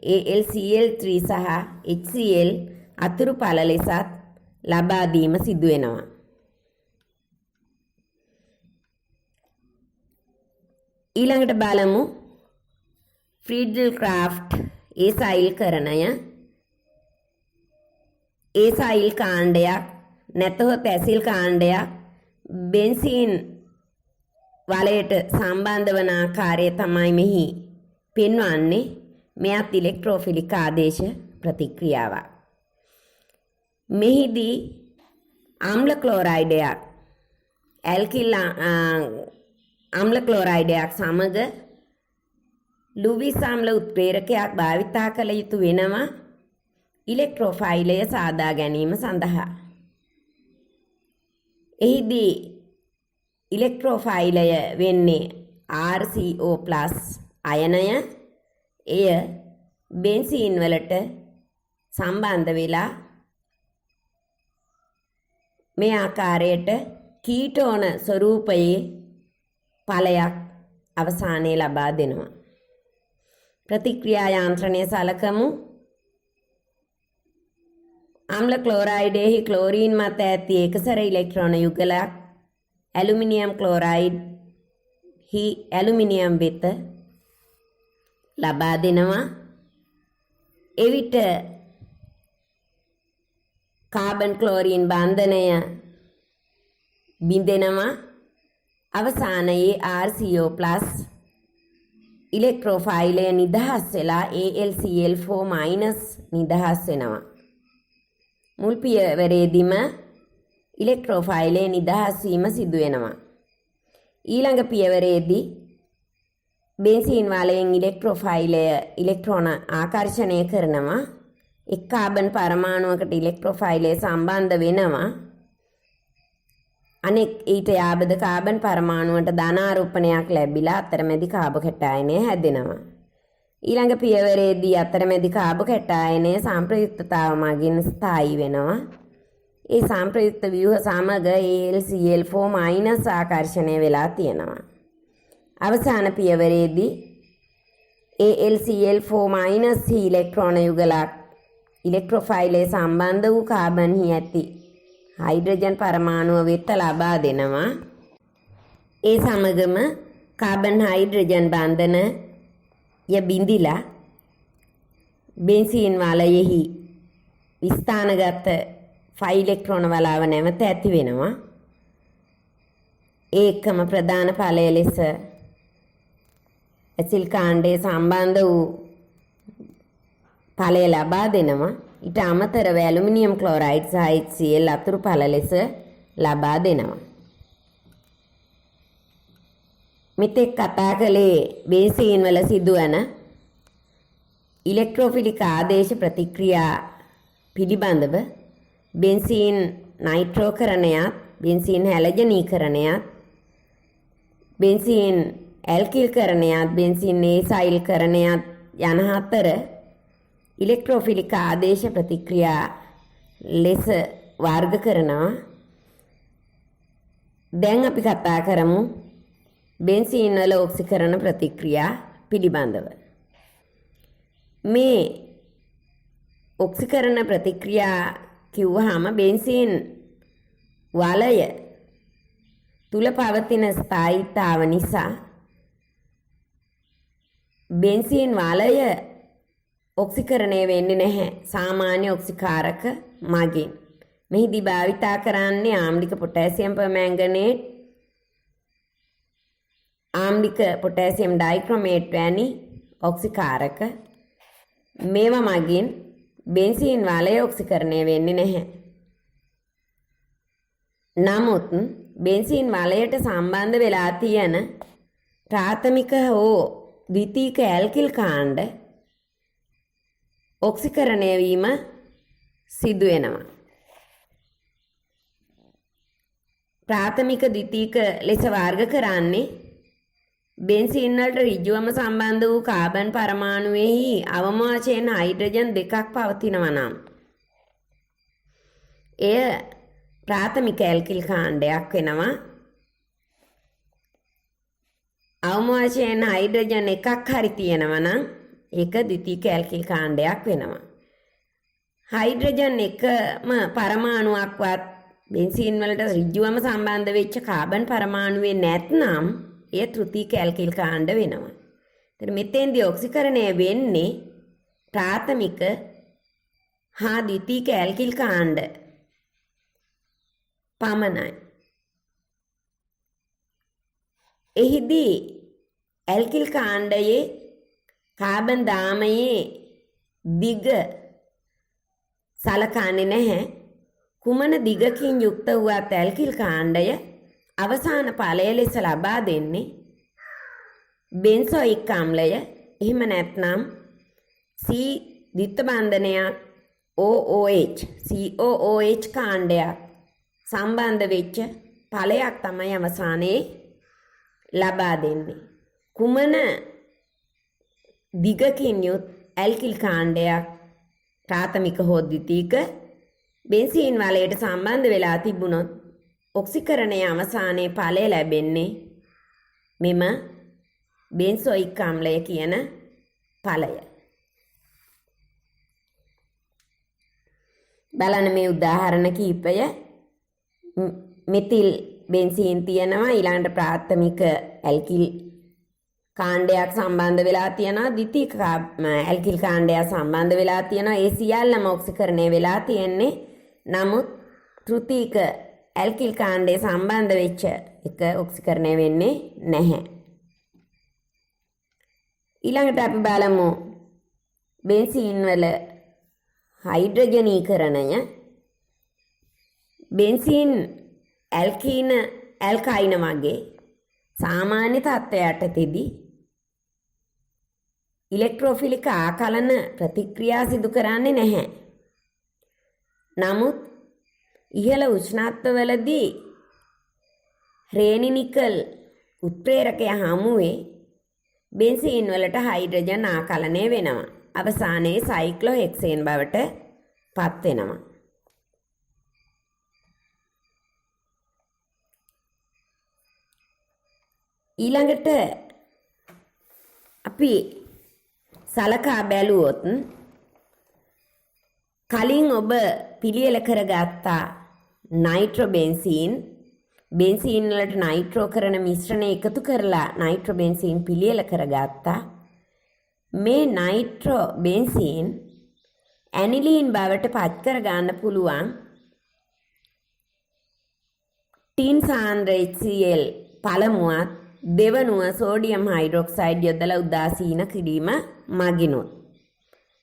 AlCl3 සහ HCl අතුරු ඵල ලෙසත් ලබා දීම සිදු වෙනවා. ඊළඟට බලමු ෆ්‍රීඩල්-ක්‍රාෆ්ට් ඒසයිල්කරණය. ඒසයිල් කාණ්ඩයක් නැතහොත් ඇසිල් කාණ්ඩයක් බෙන්සීන් වලයට සම්බන්ධ වන ආකාරය තමයි මෙහි පෙන්වන්නේ. මෙයත් ඉලෙක්ට්‍රෝෆිලික් ආදේශ ප්‍රතික්‍රියාවක්. මෙහිදී අම්ල ක්ලෝරයිඩයක් ඇල්කිල් අම්ල ක්ලෝරයිඩයක් සමග ලුවිස් අම්ල උත්ප්‍රේරකයක් භාවිතා කළ යුතු වෙනවා ඉලෙක්ට්‍රෝෆයිලය සාදා ගැනීම සඳහා. එහිදී ඉලෙක්ට්‍රෝෆයිලය වෙන්නේ RCO+ අයනය. එය බෙන්සීන් වලට සම්බන්ධ වෙලා මේ ආකාරයට කීටෝන ස්වරූපයේ ඵලයක් අවසානයේ ලබා දෙනවා. ප්‍රතික්‍රියා යාන්ත්‍රණය සලකමු. අම්ල ක්ලෝරයිඩයෙහි ක්ලෝරීන් මත ඇති එකසර ඉලෙක්ට්‍රෝන යුගලක් ඇලුමිනියම් ක්ලෝරයිඩ් හි ඇලුමිනියම් වෙත ලබා දෙනවා. එවිට කාබන් ක්ලෝරීන් බන්ධනය බිඳෙනවා. අවසානයේ RCO+ ඉලෙක්ට්‍රෝෆයිලය නිදහස් වෙලා AlCl4- නිදහස් වෙනවා. මුල් පියවරේදීම ඉලෙක්ට්‍රෝෆයිලය නිදහස් වීම සිදු වෙනවා. ඊළඟ පියවරේදී බෙන්සීන් වලයෙන් ඉලෙක්ට්‍රෝෆයිලය ඉලෙක්ට්‍රෝන ආකර්ෂණය කරනවා. එක් කාබන් පරමාණුවකට ඉලෙක්ට්‍රෝෆයිලය සම්බන්ධ වෙනවා. අනෙක් ඊට යාබද කාබන් පරමාණුවට ධනාරෝපණයක් ලැබිලා අතරමැදි කාබකැටායනය හැදෙනවා. ඊළඟ පියවරේදී අතරමැදි කාබකැටායනය සම්ප්‍රයුක්තතාව මගින් ස්ථායී වෙනවා. ඒ සම්ප්‍රයුක්ත ව්‍යුහ සමග AlCl4- ආකර්ෂණය වෙලා තියෙනවා. අවසාන පියවරේදී AlCl4- ඉලෙක්ට්‍රෝන යුගලක් ඉලෙක්ට්‍රොෆයිලයේ සම්බන්ධ වූ කාබන්හි ඇති හයිඩ්‍රජන් පරමාණුව වෙත ලබා දෙනවා. ඒ සමගම කාබන් හයිඩ්‍රජන් බන්ධන බිඳිලා බෙන්සීන් වලයෙහි විස්ථානගත ෆයිලෙක්ට්‍රෝන වලාව නැවත ඇති වෙනවා. ඒකම ප්‍රධාන ඵලය ලෙස ඇසිල් කාණ්ඩයේ සම්බන්ධ වූ ඵලය ලබා දෙනවා. ඊට අමතරව ඇලුමිනියම් ක්ලෝරයිඩ් සහ HCl අතුරු ඵල ලෙස ලබා දෙනවා. මෙතෙක් කතා කළේ බෙන්සීන් වල සිදුවන ඉලෙක්ට්‍රෝෆිලික් ආදේශ ප්‍රතික්‍රියා පිළිබඳව බෙන්සීන් නයිට්‍රෝකරණයත් බෙන්සීන් හැලජනීකරණයත් බෙන්සීන් ඇල්කිල්කරණයත් බෙන්සීන් ඒසයිල්කරණයත් යන හතර ඉලෙක්ට්‍රෝෆිලික් ආදේශ ප්‍රතික්‍රියා ලෙස වර්ග කරනවා. දැන් අපි කතා කරමු බෙන්සීන් වල ඔක්සිකරණ ප්‍රතික්‍රියා පිළිබඳව. මේ ඔක්සිකරණ ප්‍රතික්‍රියා කිව්වහම බෙන්සීන් වලය තුල පවතින ස්ථායීතාව නිසා බෙන්සීන් වලය ඔක්සිකරණය වෙන්නේ නැහැ සාමාන්‍ය ඔක්සිකාරක මගින්. මෙහිදී භාවිතා කරන්නේ ආම්ලික පොටෑසියම් පර්මැංගනේට්, ආම්ලික පොටෑසියම් ඩයික්‍රොමේට් වැනි ඔක්සිකාරක. මේවා මගින් බෙන්සීන් වලය ඔක්සිකරණය වෙන්නේ නැහැ. නමුත් බෙන්සීන් වලයට සම්බන්ධ වෙලා තියෙන ප්‍රාථමික හෝ ද්විතීක ඇල්කිල් කාණ්ඩ ඔක්සිකරණය වීම සිදු වෙනවා. ප්‍රාථමික ද්විතීක ලෙස වර්ග කරන්නේ බෙන්සීන් වලට ඍජුවම සම්බන්ධ වූ කාබන් පරමාණුවෙහි අවම වශයෙන් හයිඩ්‍රජන් දෙකක් පවතිනවා නම් එය ප්‍රාථමික ඇල්කිල් කාණ්ඩයක් වෙනවා. අවම වශයෙන් හයිඩ්‍රජන් එකක් හරි තියෙනවා නම් ඒක ද්විතීක ඇල්කිල් කාණ්ඩයක් වෙනවා. හයිඩ්‍රජන් එකම පරමාණුවක්වත් බෙන්සීන් වලට ඍජුවම සම්බන්ධ වෙච්ච කාබන් පරමාණුවේ නැත්නම් එය තෘතීක ඇල්කිල් කාණ්ඩ වෙනවා. එතන මෙතෙන්දී ඔක්සිකරණය වෙන්නේ ප්‍රාථමික හා ද්විතීක ඇල්කිල් කාණ්ඩ පමණයි. එහිදී ඇල්කිල් කාණ්ඩයේ කාබන් දාමයේ දිග සලකන්නේ නැහැ. කුමන දිගකින් යුක්ත වූත් ඇල්කිල් කාණ්ඩය අවසාන ඵලය ලෙස ලබා දෙන්නේ බෙන්සොයික් අම්ලය. එහෙම නැත්නම් C ද්විත්ව බන්ධනයක් COOH කාණ්ඩයක් සම්බන්ධ වෙච්ච ඵලයක් තමයි අවසානයේ ලබා දෙන්නේ. කුමන දිගකින් යුත් ඇල්කිල් කාණ්ඩයක් ප්‍රාථමික හෝ ද්විතීක බෙන්සීන් වලයට සම්බන්ධ වෙලා තිබුණොත් ඔක්සිකරණයේ අවසානයේ ඵලය ලැබෙන්නේ මෙම බෙන්සොයික් අම්ලය කියන ඵලය. බලන්න මේ උදාහරණ කිහිපය. මෙතිල් බෙන්සීන් තියෙනවා, ඊළඟට ප්‍රාථමික ඇල්කිල් කාණ්ඩයක් සම්බන්ධ වෙලා තියෙනවා, ද්විතීක ඇල්කිල් කාණ්ඩයක් සම්බන්ධ වෙලා තියෙනවා. ඒ සියල්ලම ඔක්සිකරණය වෙලා තියෙන්නේ. නමුත් තෘතීක ඇල්කිල් කාණ්ඩයේ සම්බන්ධ වෙච්ච එක ඔක්සිකරණය වෙන්නේ නැහැ. ඊළඟට අපි බලමු බෙන්සීන් වල හයිඩ්‍රජනීකරණය. බෙන්සීන් ඇල්කයින වගේ සාමාන්‍ය තත්ත්වයටදී ඉලෙක්ට්‍රෝෆිලික ආකලන ප්‍රතික්‍රියා සිදු කරන්නේ නැහැ. නමුත් ඉහළ උෂ්ණත්වවලදී රේනි නිකල් උත්ප්‍රේරකය හමුවේ බෙන්සීන් වලට හයිඩ්‍රජන් ආකලනය වෙනවා. අවසානයේ සයික්ලෝහෙක්සේන් බවට පත් වෙනවා. ඊළඟට අපි සලකා බැලුවොත් කලින් ඔබ පිළියෙල කරගත්තා නයිට්‍රෝබෙන්සීන් බෙන්සීන් වලට නයිට්‍රෝ කරන මිශ්‍රණය එකතු කරලා නයිට්‍රෝබෙන්සීන් පිළියෙල කරගත්තා. මේ නයිට්‍රෝබෙන්සීන් ඇනිලීන් බවට පත් කර ගන්න පුළුවන් ටින් සාන්ද්‍ර HCl පළමුවත් දෙවනුව සෝඩියම් හයිඩ්‍රොක්සයිඩ් යොදලා උදාසීන කිරීම මගිනුත්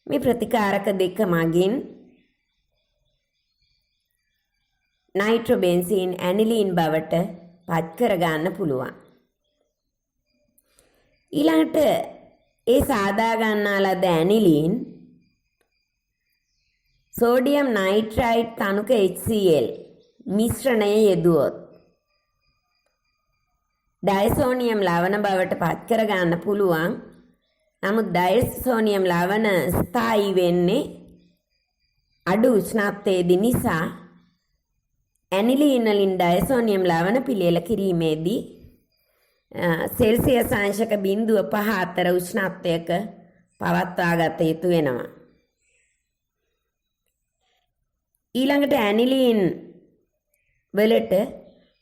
මේ ප්‍රතිකාරක දෙක මගින් නයිට්‍රෝබෙන්සීන් ඇනිලීන් බවට පත් කර ගන්න පුළුවන්. ඊළඟට ඒ සාදා ගන්නා ලද ඇනිලීන් සෝඩියම් නයිට්‍රයිඩ් තනුක HCl මිශ්‍රණය යෙදුවොත් ඩයිසෝනියම් ලවණ බවට පත් කර ගන්න පුළුවන්. නමුත් ඩයිසෝනියම් ලවණ ස්ථායී වෙන්නේ අඩු උෂ්ණත්වයේදී නිසා ඇනිලීන් වලින් ඩයිසෝනියම් ලවණ පිළියෙල කිරීමේදී සෙල්සියස් අංශක 0.5 අතර උෂ්ණත්වයක පවත්වා ගත යුතු වෙනවා. ඊළඟට ඇනිලීන් වලට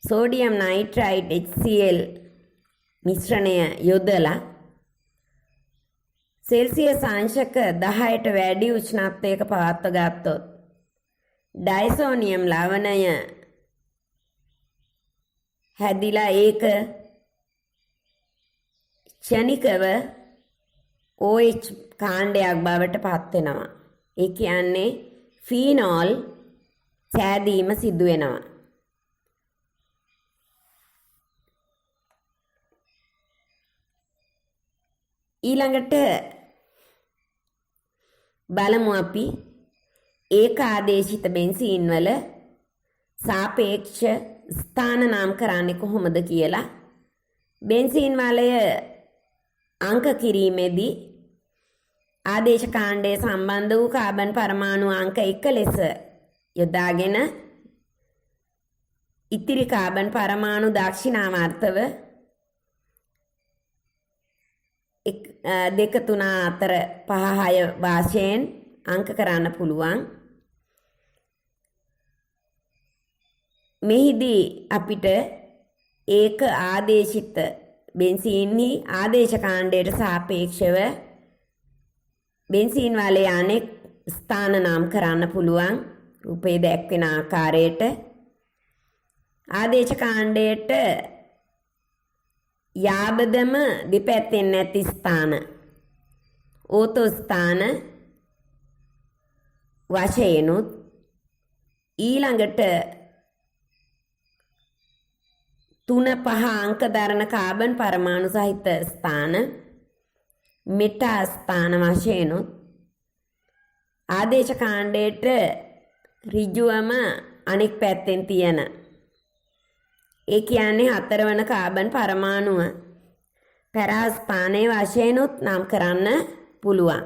සෝඩියම් නයිට්‍රයිඩ් HCl මිශ්‍රණය යොදලා සෙල්සියස් අංශක 10ට වැඩි උෂ්ණත්වයක පවත්වා ගත්තොත් ඩයිසෝනියම් ලවණය හැදිලා ඒක ක්ෂණිකව OH කාණ්ඩයක් බවට පත් වෙනවා. ඒ කියන්නේ ෆීනෝල් සෑදීම සිදු වෙනවා. ඊළඟට බලමු අපි ඒකාදේශිත බෙන්සීන් වල සාපේක්ෂ ස්ථාන නම් කරන්නේ කොහොමද කියලා. බෙන්සීන් වලය අංක කිරීමේදී ආදේශ කාණ්ඩයේ සම්බන්ධ වූ කාබන් පරමාණු අංක 1 ලෙස යොදාගෙන ඉතිරි කාබන් පරමාණු දක්ෂිණාවර්තව 2 3 4 5 6 වාශයෙන් අංක කරන්න පුළුවන්. මෙහිදී අපිට ඒක ආදේශිත බෙන්සීන්හි ආදේශ කාණ්ඩයට සාපේක්ෂව බෙන්සීන් වලේ අනෙක් ස්ථාන නම් කරන්න පුළුවන් රූපේ දැක්වෙන ආකාරයට. ආදේශ කාණ්ඩයට යාබදම දෙපැත්තෙන් නැති ස්ථාන ඕතෝ ස්ථාන වශයෙන්ුත් ඊළඟට 3 5 අංක දරන කාබන් පරමාණු සහිත ස්ථාන මෙටා ස්ථාන වශයෙන්ුත් ආදේශ කාණ්ඩයට ඍජුවම අනෙක් පැත්තෙන් තියෙන ඒ කියන්නේ 4 වන කාබන් පරමාණුව පැරාස්පානයේ වශයෙන්ුත් නම් කරන්න පුළුවන්.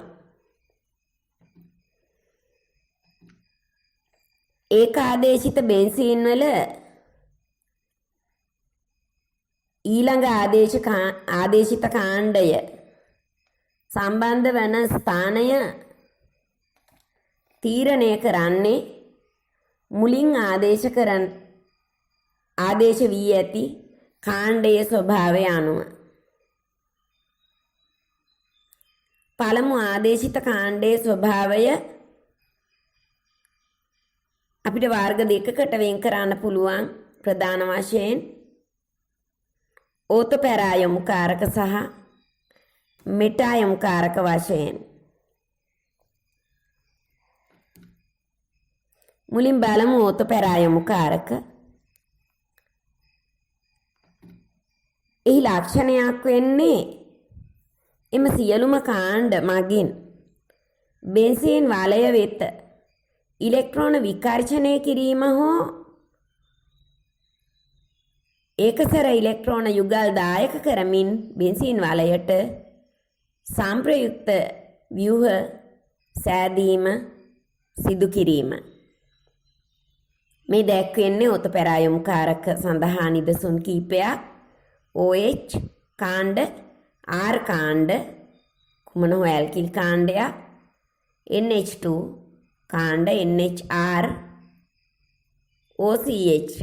ඒකාදේශිත බෙන්සීන් වල ඊළඟ ආදේශිත කාණ්ඩය සම්බන්ධ වන ස්ථානය තීරණය කරන්නේ මුලින් ආදේශ වී ඇති කාණ්ඩයේ ස්වභාවය අනුව. පළමු ආදේශිත කාණ්ඩයේ ස්වභාවය අපිට වර්ග දෙකකට වෙන් කරන්න පුළුවන්. ප්‍රධාන වශයෙන් ඕතෝ පැරායමුකාරක සහ මෙටායමුකාරක වශයෙන්. මුලින් බලමු ඕතෝ පැරායමුකාරක. එහි ලක්ෂණයක් වෙන්නේ එම සියලුම කාණ්ඩ මගින් බෙන්සීන් වලය වෙත ඉලෙක්ට්‍රෝන විකර්ෂණය කිරීම හෝ ඒකසර ඉලෙක්ට්‍රෝන යුගල් දායක කරමින් බෙන්සීන් වලයට සම්ප්‍රයුක්ත ව්‍යුහ සෑදීම සිදු කිරීම. මේ දැක්වෙන්නේ ඔතපෙරායමුකාරක සඳහා නිදසුන් කීපයක්. OH කාණ්ඩ, R කාණ්ඩ කුමන හෝ ඇල්කිල් කාණ්ඩයක්, NH2 කාණ්ඩ, NHR, OCH3,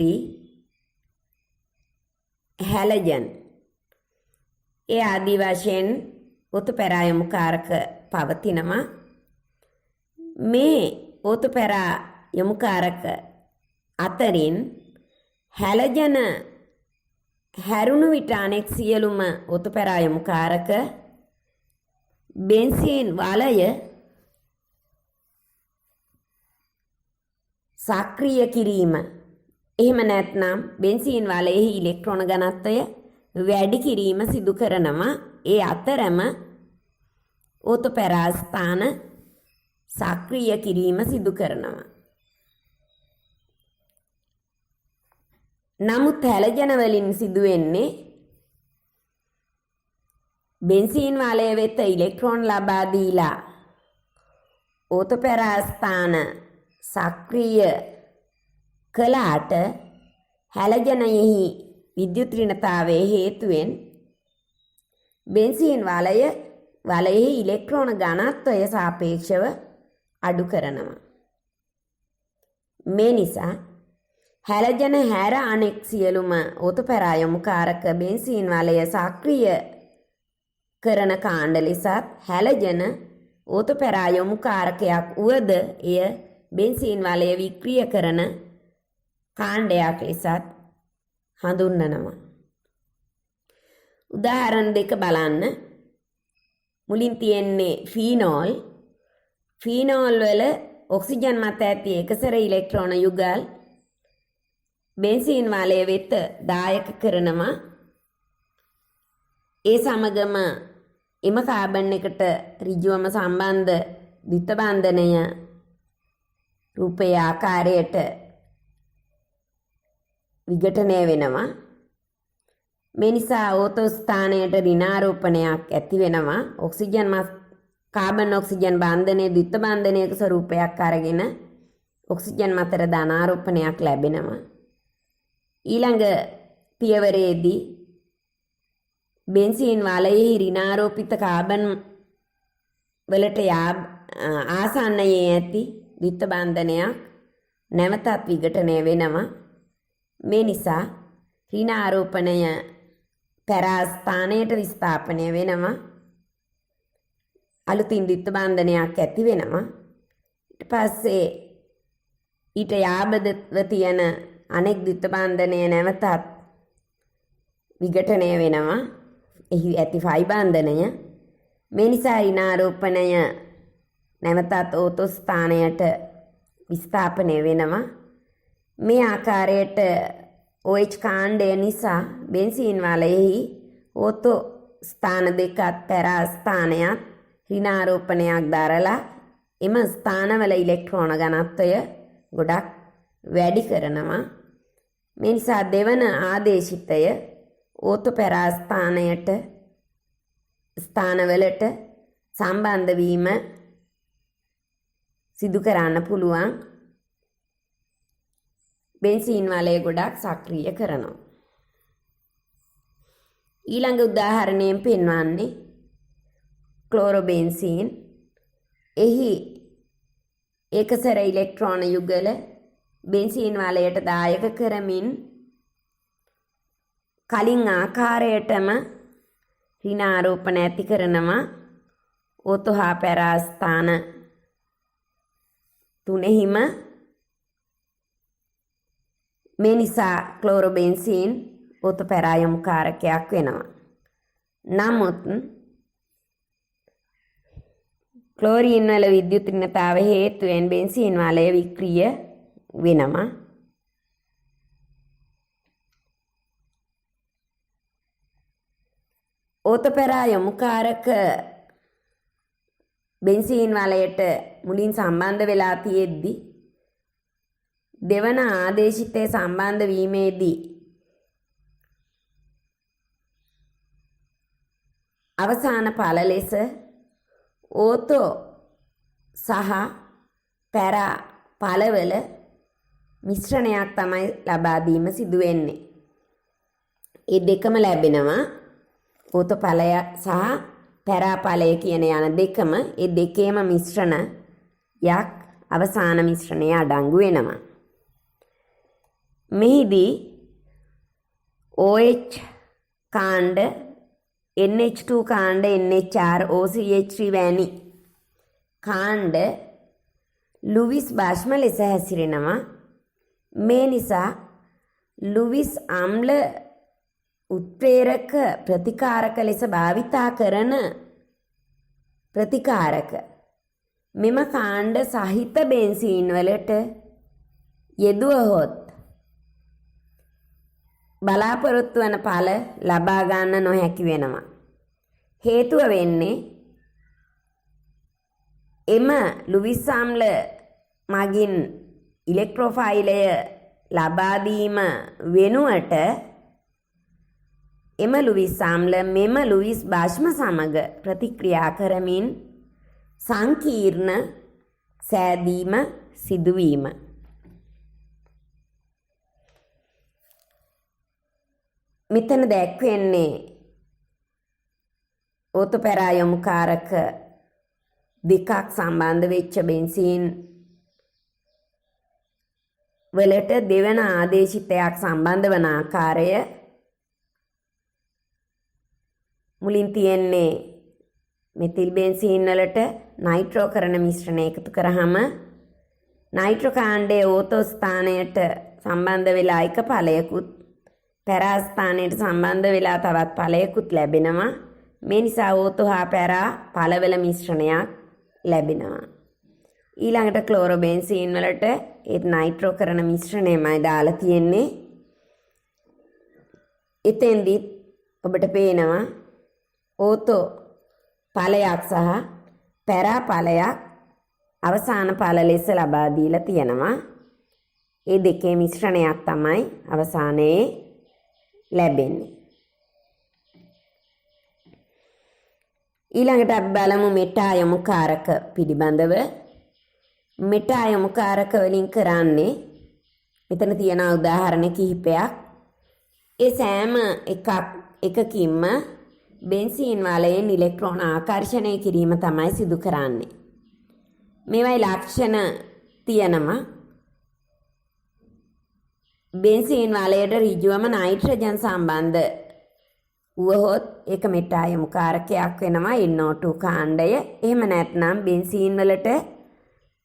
හැලජන්. ඒ ආදී වශයෙන් ඔතපෙරායමුකාරක පවතිනවා. මේ ඔතපෙරායමුකාරක අතරින් හැලජන හැරුණු විට අනෙක් සියලුම ඔතපෙරායමුකාරක බෙන්සීන් වලය සක්‍රිය කිරීම, එහෙම නැත්නම් බෙන්සීන් වලයෙහි ඉලෙක්ට්‍රෝන ඝනත්වය වැඩි කිරීම සිදු කරනවා. ඒ අතරම ඔතපෙරා ස්ථාන සක්‍රිය කිරීම සිදු කරනවා. නමුත් හැලජන වලින් සිදුවෙන්නේ බෙන්සීන් වලය වෙත ඉලෙක්ට්‍රෝන ලබා දීලා ඔතපෙරා ස්ථාන සක්‍රිය කළාට හැලජනයෙහි විද්‍යුත් ඍණතාවයේ හේතුවෙන් බෙන්සීන් වලයෙහි ඉලෙක්ට්‍රෝන ඝනත්වය සාපේක්ෂව අඩු කරනවා. මේ නිසා හැලජන හැර අනෙක් සියලුම ඔතපෙරායමුකාරක බෙන්සීන් වලය සක්‍රිය කරන කාණ්ඩ ලෙසත් හැලජන ඔතපෙරායමුකාරකයක් වුවද එය බෙන්සීන් වලය වික්‍රිය කරන කාණ්ඩයක් ලෙසත් හඳුන්වනවා. උදාහරණ දෙක බලන්න. මුලින් තියෙන්නේ ෆීනෝල්. ෆීනෝල් වල ඔක්සිජන් මත ඇති එකසර ඉලෙක්ට්‍රෝන යුගල් බෙන්සීන් වලය වෙත දායක කරනවා. ඒ සමගම එම කාබන් එකට ඍජුවම සම්බන්ධ ද්විත බන්ධනය රූපයේ ආකාරයට විඝටනය වෙනවා. මේ නිසා ඕතෝ ස්ථානයට ඍණාරෝපණයක් ඇති වෙනවා. ඔක්සිජන් කාබන් ඔක්සිජන් බන්ධනයේ ද්විත බන්ධනයක ස්වරූපයක් අරගෙන ඔක්සිජන් මතර ධනාරෝපණයක් ලැබෙනවා. ඊළඟ පියවරේදී බෙන්සීන් වලයෙහි ඍණාරෝපිත කාබන් වලට ආසන්නයේ ඇති ද්විත බන්ධනයක් නැවතත් විඝටනය වෙනවා. මේ නිසා ඍණාරෝපණය පෙරාස්ථානයට විස්ථාපනය වෙනවා. අලුතින් ද්විත බන්ධනයක් ඇති වෙනවා. ඊට පස්සේ ඊට යාබදව තියෙන අනෙක් ද්විත බන්ධනය නැවතත් විඝටනය වෙනවා. එහි ඇති ෆයි බන්ධනය. මේ නිසා ඍණාරෝපණය නැවතත් ඕතෝ ස්ථානයට විස්ථාපනය වෙනවා. මේ ආකාරයට OH කාණ්ඩය නිසා බෙන්සීන් වලයෙහි ඕතෝ ස්ථාන දෙකත් පෙරා ස්ථානයත් ඍණාරෝපණයක් දරලා එම ස්ථානවල ඉලෙක්ට්‍රෝන ඝනත්වය ගොඩක් වැඩි කරනවා. මේ නිසා දෙවන ආදේශිතය ඕතෝ පෙරා ස්ථානවලට සම්බන්ධ වීම සිදු කරන්න පුළුවන්. බෙන්සීන් වලය ගොඩක් සක්‍රිය කරනවා. ඊළඟ උදාහරණයෙන් පෙන්වන්නේ ක්ලෝරෝබෙන්සීන්. එහි ඒකසර ඉලෙක්ට්‍රෝන යුගල බෙන්සීන් වලයට දායක කරමින් කලින් ආකාරයටම ඍණාරෝපණ ඇති කරනවා. ඕතෝ හා පෙරා ස්ථාන තුනෙහිම. මේ නිසා ක්ලෝරෝබෙන්සීන් ඕතෝ පෙරායමුකාරකයක් වෙනවා. නමුත් ක්ලෝරින් වල විද්‍යුත් ඍණතාව හේතුවෙන් බෙන්සීන් වලය වික්‍රිය වෙනවා. ඕතෝ පෙරායමුකාරක බෙන්සීන් වලයට මුලින් සම්බන්ධ වෙලා තියෙද්දි දෙවන ආදේශිතේ සම්බන්ධ වීමේදී අවසාන ඵල ලෙස ඕතෝ සහ පැරා ඵලවල මිශ්‍රණයක් තමයි ලබා දීම සිදු වෙන්නේ. ඒ දෙකම ලැබෙනවා. ඕතෝ ඵලය සහ පැරා ඵලය කියන යන දෙකම ඒ දෙකේම මිශ්‍රණයක් අවසාන මිශ්‍රණය අඩංගු වෙනවා. මෙහිදී OH කාණ්ඩ NH2 කාණ්ඩ NHR OCH3 වැනි කාණ්ඩ ලුවිස් භාෂ්ම ලෙස හැසිරෙනවා. මේ නිසා ලුවිස් අම්ල උත්ප්‍රේරක ප්‍රතිකාරක ලෙස භාවිතා කරන ප්‍රතිකාරක මෙම කාණ්ඩ සහිත බෙන්සීන් වලට යෙදුවහොත් බලාපොරොත්තු වන ඵල ලබා ගන්න නොහැකි වෙනවා. හේතුව වෙන්නේ එම ලුවිස් අම්ල මගින් ඉලෙක්ට්‍රෝෆයිලය ලබා දීම වෙනුවට එම ලුවිස් අම්ල මෙම ලුවිස් භාෂ්ම සමග ප්‍රතික්‍රියා කරමින් සංකීර්ණ සෑදීම සිදුවීම. මෙතන දැක්වෙන්නේ ඕතෝ පැරා යොමුකාරක දෙකක් සම්බන්ධ වෙච්ච බෙන්සීන් වලට දෙවන ආදේශිතයක් සම්බන්ධ වන ආකාරය මුලින් තියෙන්නේ මෙතිල් බෙන්සීන් වලට නයිට්‍රෝ කරන මිශ්‍රණය එකතු කරාම නයිට්‍රෝ කාණ්ඩයේ ඕතෝ ස්ථානයට සම්බන්ධ වෙලා එක ඵලයකුත් පැරා ස්ථානයට සම්බන්ධ වෙලා තවත් ඵලයකුත් ලැබෙනවා. මේ නිසා ඕතෝ හා පැරා ඵලවල මිශ්‍රණයක් ලැබෙනවා. ඊළඟට ක්ලෝරෝ බෙන්සීන් වලට ඒ නයිට්‍රෝ කරන මිශ්‍රණයමයි දාලා තියෙන්නේ. එතෙන්දි ඔබට පේනවා ඕතෝ ඵලයක් සහ පැරා ඵලයක් අවසාන ඵල ලෙස ලබා දීලා තියෙනවා. ඒ දෙකේ මිශ්‍රණයක් තමයි අවසානයේ ලැබෙන්නේ. ඊළඟට අපි බලමු මෙටා යොමුකාරක පිළිබඳව. මෙටා යොමුකාරක වලින් කරන්නේ මෙතන තියෙන උදාහරණ කිහිපයක්. ඒ සෑම එකකින්ම බෙන්සීන් වලයෙන් ඉලෙක්ට්‍රෝන ආකර්ෂණය කිරීම තමයි සිදු කරන්නේ. මේවයි ලක්ෂණ තියෙනවා. බෙන්සීන් වලයට ඍජුවම නයිට්‍රජන් සම්බන්ධ වුවහොත් ඒක මෙටා යොමුකාරකයක් වෙනවා NO2 කාණ්ඩය. එහෙම නැත්නම් බෙන්සීන් වලට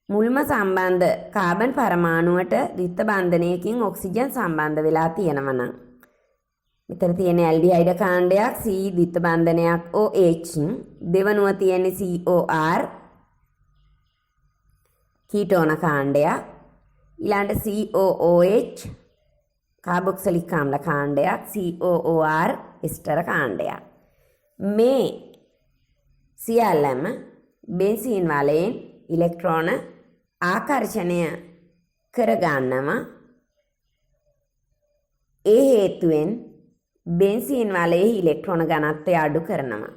මුල්ම සම්බන්ධ කාබන් පරමාණුවට ද්විත්ව බන්ධනයකින් ඔක්සිජන් සම්බන්ධ වෙලා තියෙනවා නම් මෙතන තියෙන ඇල්ඩිහයිඩ් කාණ්ඩයක් C ද්විත්ව බන්ධනයක් OH, දෙවනුව තියෙන COR කීටෝන කාණ්ඩයක්, ඊළඟට COOH කාබොක්සිලික් ආම්ල කාණ්ඩයක්, COOR එස්ටර කාණ්ඩයක්. මේ සියල්ලම බෙන්සීන් වලයෙන් ඉලෙක්ට්‍රෝන ආකර්ෂණය කරගන්නවා. ඒ හේතුවෙන් බෙන්සීන් වලේ ඉලෙක්ට්‍රෝන ඝනත්වය අඩු කරනවා.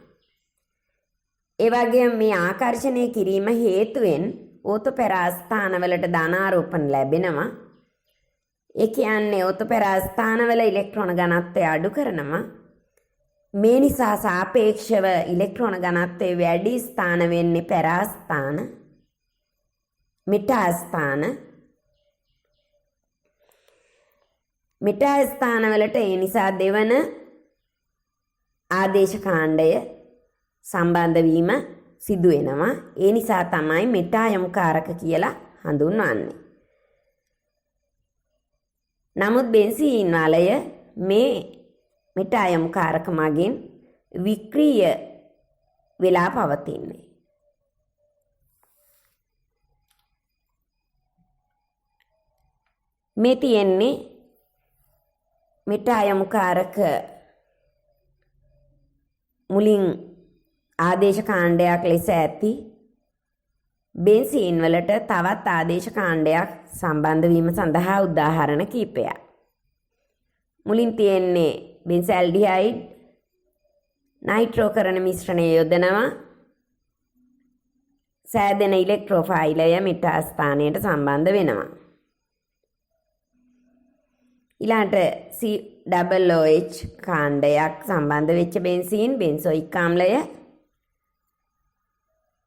ඒ වගේම මේ ආකර්ෂණය කිරීම හේතුවෙන් ඕතෝ පැරා ස්ථානවලට ධනාරෝපණ ලැබෙනවා. ඒ කියන්නේ ඕතෝ පැරා ස්ථානවල ඉලෙක්ට්‍රෝන ඝනත්වය අඩු කරනවා. මේ නිසා සාපේක්ෂව ඉලෙක්ට්‍රෝන ඝනත්වය වැඩි ස්ථාන වෙන්නේ පැරා ස්ථාන, මෙටා ස්ථාන. මෙටා ස්ථානවලට ඒ නිසා දෙවන ආදේශ කාණ්ඩය සම්බන්ධ වීම සිදු වෙනවා. ඒ නිසා තමයි මෙටා යොමුකාරක කියලා හඳුන්වන්නේ. නමුත් බෙන්සීන් වලය මේ මෙටා යොමුකාරක මගින් වික්‍රීය වෙලා පවතින්නේ. මේ තියෙන්නේ මෙටා යොමුකාරක මුලින් ආදේශ කාණ්ඩයක් ලෙස ඇති බෙන්සීන් වලට තවත් ආදේශ කාණ්ඩයක් සම්බන්ධ වීම සඳහා උදාහරණ කිහිපයක්. මුලින් තියෙන්නේ බෙන්සල්ඩිහයිඩ් නයිට්‍රෝකරණ මිශ්‍රණය යොදනවා සෑදෙන ඉලෙක්ට්‍රෝෆයිලය මිටා ස්ථානයට සම්බන්ධ වෙනවා. ඊළාට COOH කාණ්ඩයක් සම්බන්ධ වෙච්ච බෙන්සීන් බෙන්සොයික් ආම්ලය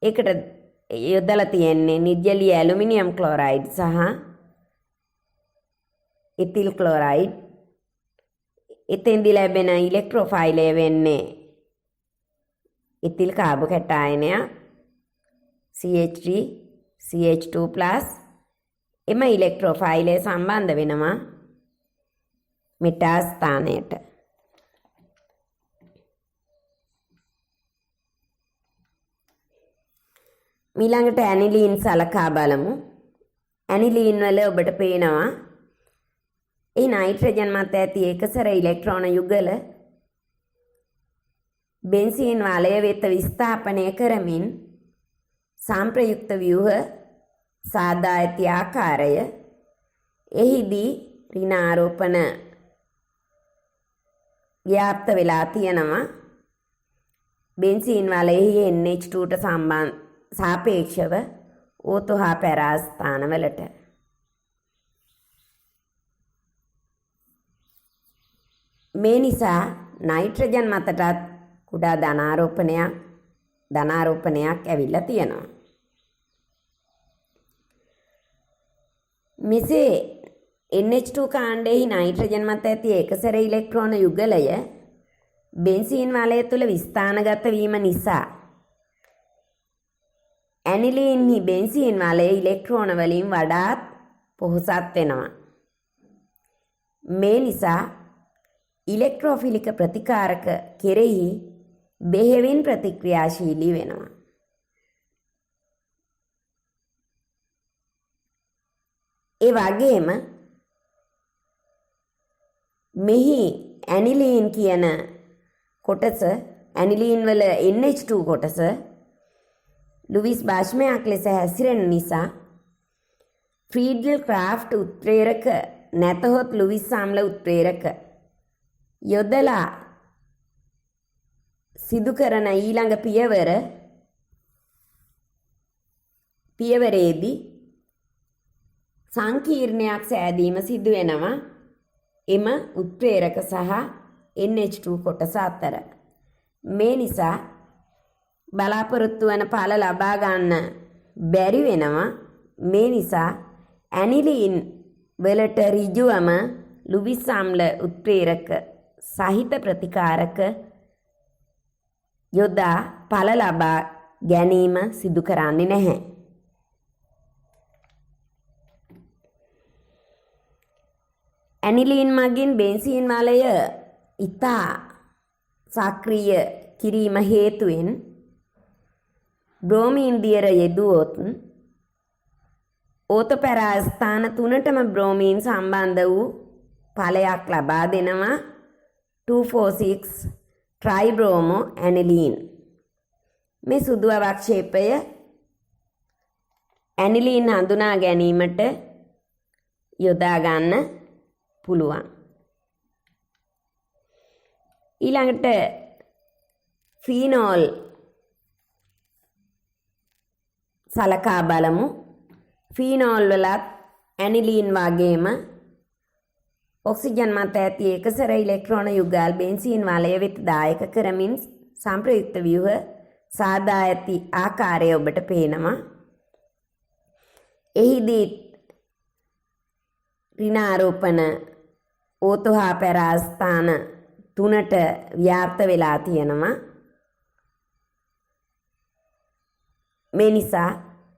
ඒකට යොදලා තියෙන්නේ නිර්ජලීය ඇලුමිනියම් ක්ලෝරයිඩ් සහ ඉතිල් ක්ලෝරයිඩ්. එතෙන්දී ලැබෙන ඉලෙක්ට්‍රෝෆයිලය වෙන්නේ ඉතිල් කාබෝකැටායනය CH3 CH2+ එම ඉලෙක්ට්‍රෝෆයිලය සම්බන්ධ වෙනවා මිටා ස්ථානයට. ඊළඟට ඇනිලීන් සලකා බලමු. ඇනිලීන් වල ඔබට පේනවා ඒ නයිට්‍රජන් මත ඇති එකසර ඉලෙක්ට්‍රෝන යුගල බෙන්සීන් වලය වෙත විස්ථාපනය කරමින් සම්ප්‍රයුක්ත ව්‍යුහ සාදා ඇති ආකාරය එහිදී ඍණාරෝපණ ව්‍යාප්ත වෙලා තියෙනවා බෙන්සීන් වලෙහි NH2ට සාපේක්ෂව ඕතෝ හා පැරා ස්ථානවලට. මේ නිසා නයිට්‍රජන් මතටත් කුඩා ධනාරෝපණයක් ඇවිල්ලා තියෙනවා. මෙසේ NH2 කාණ්ඩයෙහි නයිට්‍රජන් මත ඇති එකසර ඉලෙක්ට්‍රෝන යුගලය බෙන්සීන් වලය තුළ විස්ථානගත වීම නිසා ඇනිලීන්හි බෙන්සීන් වලය ඉලෙක්ට්‍රෝන වලින් වඩාත් පොහොසත් වෙනවා. මේ නිසා ඉලෙක්ට්‍රෝෆිලික ප්‍රතිකාරක කෙරෙහි බෙහෙවින් ප්‍රතික්‍රියාශීලී වෙනවා. ඒ වගේම මෙහි ඇනිලීන් කියන කොටස ඇනිලීන් වල NH2 කොටස ලුවිස් භාෂ්මයක් ලෙස හැසිරෙන නිසා ෆ්‍රීඩල් ක්‍රාෆ්ට් උත්ප්‍රේරක නැතහොත් ලුවිස් ආම්ල උත්ප්‍රේරක යොදලා සිදු කරන ඊළඟ පියවරේදී සංකීර්ණයක් සෑදීම සිදු වෙනවා එම උත්ප්‍රේරක සහ NH2 කොටස අතර. මේ නිසා බලාපොරොත්තු වන ඵල ලබා ගන්න බැරි වෙනවා. මේ නිසා ඇනිලීන් වලට ඍජුවම ලුවිස් ආම්ල උත්ප්‍රේරක සහිත ප්‍රතිකාරක යොදා ඵල ලබා ගැනීම සිදු කරන්නේ නැහැ. ඇනිලීන් මගින් බෙන්සීන් වලය ඉතා සක්‍රිය කිරීම හේතුවෙන් බ්‍රෝමීන් දියර යෙදුවොත් ඕතොපැරා ස්ථාන 3ටම බ්‍රෝමීන් සම්බන්ධ වූ ඵලයක් ලබා දෙනවා 246 ට්‍රයිබ්‍රෝමෝ ඇනිලීන්. මේ සුදු අවක්ෂේපය ඇනිලීන් හඳුනා ගැනීමට යොදා ගන්න පුළුවන්. ඊළඟට ෆීනෝල් සලකා බලමු. ෆීනෝල් වලත් ඇනිලීන් වගේම ඔක්සිජන් මත ඇති එකසර ඉලෙක්ට්‍රෝන යුගල් බෙන්සීන් වලය වෙත දායක කරමින් සම්ප්‍රයුක්ත ව්‍යුහ සාදා ඇති ආකාරය ඔබට පේනවා. එහිදී ඍණාරෝපණ ඕතෝ හා පැරා ස්ථාන 3ට ව්‍යාප්ත වෙලා තියෙනවා. මේ නිසා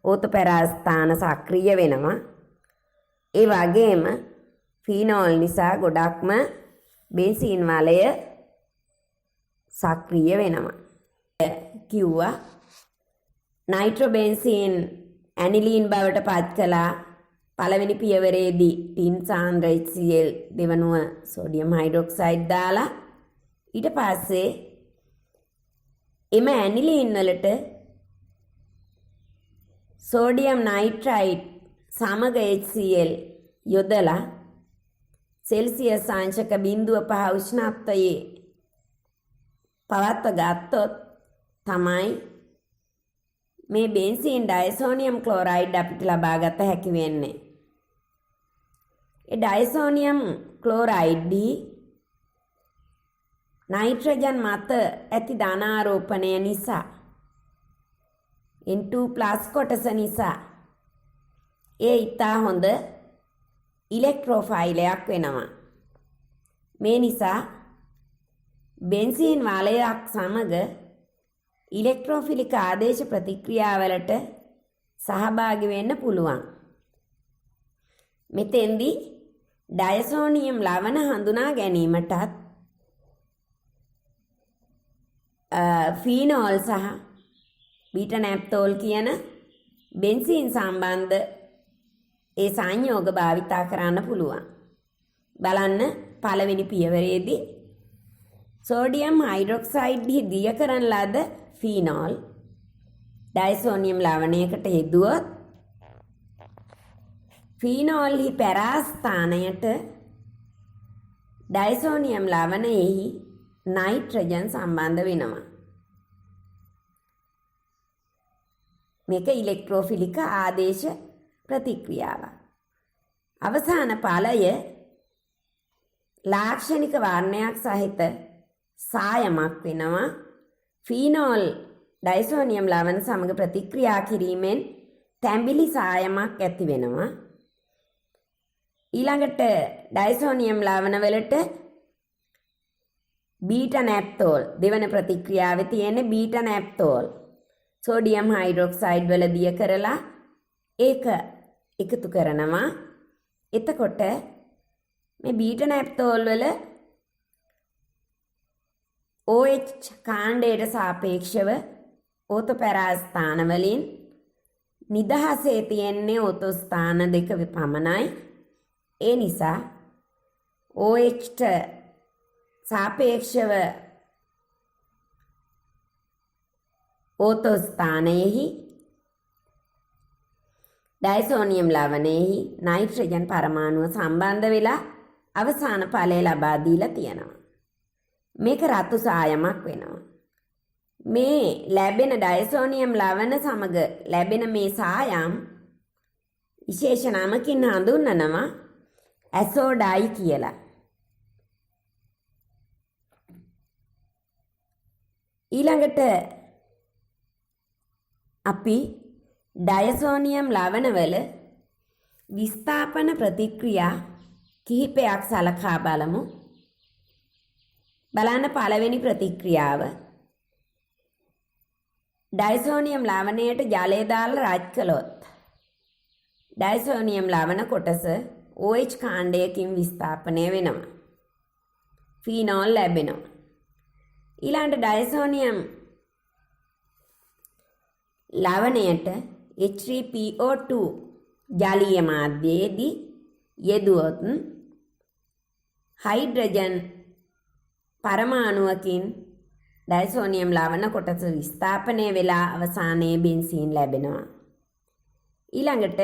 ඕතෝ පැරා ස්ථාන සක්‍රිය වෙනවා. ඒ වගේම ෆීනෝල් නිසා ගොඩක්ම බෙන්සීන් වලය සක්‍රිය වෙනවා. කිව්වා නයිට්‍රෝබෙන්සීන් ඇනිලීන් බවට පත් කළා පළවෙනි පියවරේදී ටින් සාන්ද්‍ර HCl දෙවනුව සෝඩියම් හයිඩ්‍රොක්සයිඩ් දාලා ඊට පස්සේ එම ඇනිලීන් වලට සෝඩියම් නයිට්‍රයිඩ් සමග HCl යොදලා සෙල්සියස් අංශක 0.5 උෂ්ණත්වයේ පවත්ව ගත්තොත් තමයි මේ බෙන්සීන් ඩයසෝනියම් ක්ලෝරයිඩ් අපිට ලබා ගත හැකි වෙන්නේ. ඒ ඩයසෝනියම් ක්ලෝරයිඩ් නයිට්‍රජන් මත ඇති ධනාරෝපණය නිසා N2+ කොටස නිසා ඒ ඉතා හොඳ ඉලෙක්ට්‍රෝෆයිලයක් වෙනවා. මේ නිසා බෙන්සීන් වාලයක් සමග ඉලෙක්ට්‍රෝෆිලික ආදේශ ප්‍රතික්‍රියාවලට සහභාගී වෙන්න පුළුවන්. මෙතෙන්දී ඩයසෝනියම් ලවණ හඳුනා ගැනීමටත් ෆීනෝල් සහ බීටා නැප්තෝල් කියන බෙන්සීන් සම්බන්ධ ඒ සංයෝග භාවිතා කරන්න පුළුවන්. බලන්න පළවෙනි පියවරේදී සෝඩියම් හයිඩ්‍රොක්සයිඩ් දිය කරන ලද ෆීනෝල් ඩයසෝනියම් ලවණයකට යෙදුවොත් ෆීනෝල්හි පැරාස්ථානයට ඩයසෝනියම් ලවණයෙහි නයිට්‍රජන් සම්බන්ධ වෙනවා. මේක ඉලෙක්ට්‍රෝෆිලික ආදේශ ප්‍රතික්‍රියාවක්. අවසාන ඵලය ලාක්ෂණික වර්ණයක් සහිත සායමක් වෙනවා. ෆීනෝල් ඩයසෝනියම් ලවණ සමග ප්‍රතික්‍රියා කිරීමෙන් තැඹිලි සායමක් ඇති වෙනවා. ඊළඟට ඩයසෝනියම් ලවණ වලට බීටා නැප්තෝල් දෙවන ප්‍රතික්‍රියාවේ තියෙන බීටා නැප්තෝල් සෝඩියම් හයිඩ්‍රොක්සයිඩ් වල දිය කරලා ඒක එකතු කරනවා. එතකොට මේ බීටා නැප්තෝල් වල OH කාණ්ඩයට සාපේක්ෂව ඕතොපැරාස්ථාන වලින් නිදහසේ තියෙන්නේ ඕතොස්ථාන දෙක පමණයි. ඒ නිසා OHට සාපේක්ෂව ඕතොස්ථානයෙහි ඩයසෝනියම් ලවණයෙහි නයිට්‍රජන් පරමාණුව සම්බන්ධ වෙලා අවසාන ඵලය ලබා දීලා තියෙනවා. මේක රතු සායමක් වෙනවා. මේ ලැබෙන ඩයසෝනියම් ලවණ සමග ලැබෙන මේ සායම් විශේෂ නමකින් හඳුන්වනවා ඇසෝඩයි කියලා. ඊළඟට අපි ඩයසෝනියම් ලවණවල විස්ථාපන ප්‍රතික්‍රියා කිහිපයක් සලකා බලමු. බලන්න පළවෙනි ප්‍රතික්‍රියාව. ඩයසෝනියම් ලවණයට ජලය දාලා රත් කළොත් ඩයසෝනියම් ලවණ කොටස OH කාණ්ඩයකින් විස්ථාපනය වෙනවා. ෆීනෝල් ලැබෙනවා. ඊළඟට ඩයසෝනියම් ලවණයට H3PO2 ජලීය මාධ්‍යයේදී යෙදුවොත් හයිඩ්‍රජන් පරමාණුවකින් ඩයසෝනියම් ලවණ කොටස විස්ථාපනය වෙලා අවසානයේ බෙන්සීන් ලැබෙනවා. ඊළඟට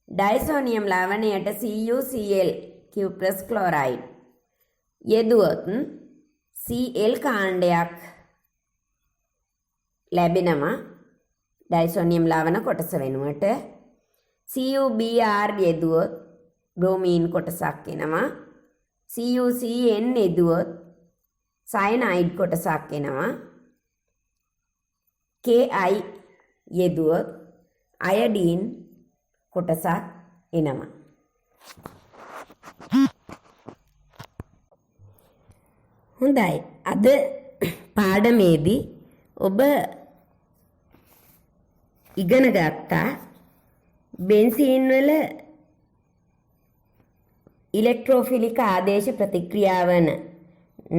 ඩයසෝනියම් ලවණයට CuCl ක්ලෝරයිඩ් යෙදුවොත් Cl කාණ්ඩයක් ලැබෙනවා ඩයසෝනියම් ලවණ කොටස වෙනුවට. CuBr යෙදුවොත් බ්‍රෝමීන් කොටසක් එනවා. CuCN යෙදුවොත් සයනයිඩ් කොටසක් එනවා. Ki යෙදුවොත් අයඩීන් කොටසක් එනවා. හොඳයි. අද පාඩමේදී ඔබ ඉගෙන ගත්තා බෙන්සීන් වල ඉලෙක්ට්‍රෝෆිලික ආදේශ ප්‍රතික්‍රියාවන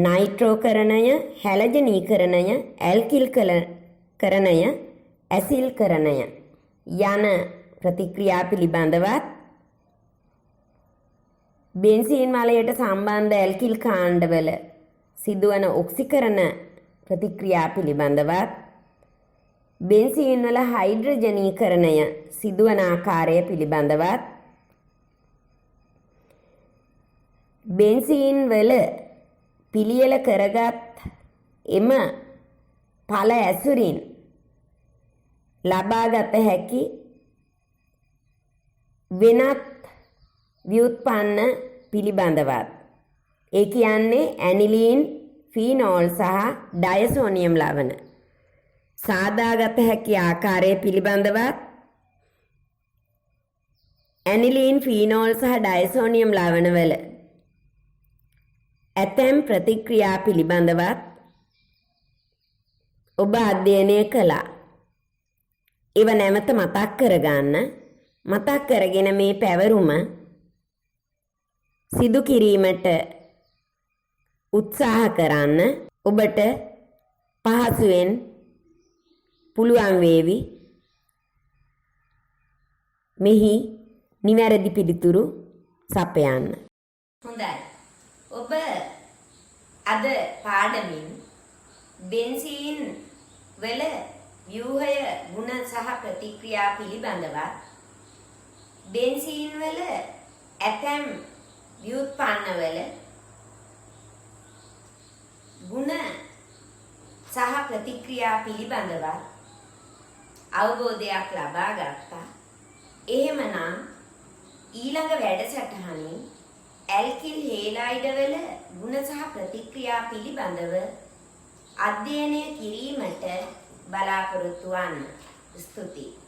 නයිට්‍රෝකරණය, හැලජනීකරණය, ඇල්කිල්කරණය, ඇසිල්කරණය යන ප්‍රතික්‍රියා පිළිබඳවත් බෙන්සීන් වලයට සම්බන්ධ ඇල්කිල් කාණ්ඩවල සිදුවන ඔක්සිකරණ ප්‍රතික්‍රියා පිළිබඳවත් බෙන්සීන් වල හයිඩ්‍රජනීකරණය සිදුවන ආකාරය පිළිබඳවත් බෙන්සීන් වල පිළියෙල කරගත් එම ඵල ඇසුරින් ලබාගත හැකි වෙනත් ව්‍යුත්පන්න පිළිබඳවත්. ඒ කියන්නේ ඇනිලීන්, ෆීනෝල් සහ ඩයසෝනියම් ලවණ සාදාගත හැකි ආකාරය පිළිබඳවත් ඇනිලීන්, ෆීනෝල් සහ ඩයසෝනියම් ලවණවල ඇතැම් ප්‍රතික්‍රියා පිළිබඳවත් ඔබ අධ්‍යයනය කළා. ඒව නැවත මතක් කරගන්න. මතක් කරගෙන මේ පැවරුම සිදු කිරීමට උත්සාහ කරන්න. ඔබට පහසුවෙන් පුළුවන් වේවි මෙහි නිවැරදි පිළිතුරු සපයන්න. හොඳයි. ඔබ අද පාඩමින් බෙන්සීන් වල ව්‍යුහය, ගුණ සහ ප්‍රතික්‍රියා පිළිබඳව, බෙන්සීන් වල ඇතැම් ව්‍යුත්පන්නවල ගුණ සහ ප්‍රතික්‍රියා පිළිබඳව අවබෝධයක් ලබා ගත්තා. එහෙමනම් ඊළඟ වැඩසටහනින් ඇල්කිල් හේලයිඩවල ගුණ සහ ප්‍රතික්‍රියා පිළිබඳව අධ්‍යයනය කිරීමට බලාපොරොත්තු වන්න. ස්තුතියි.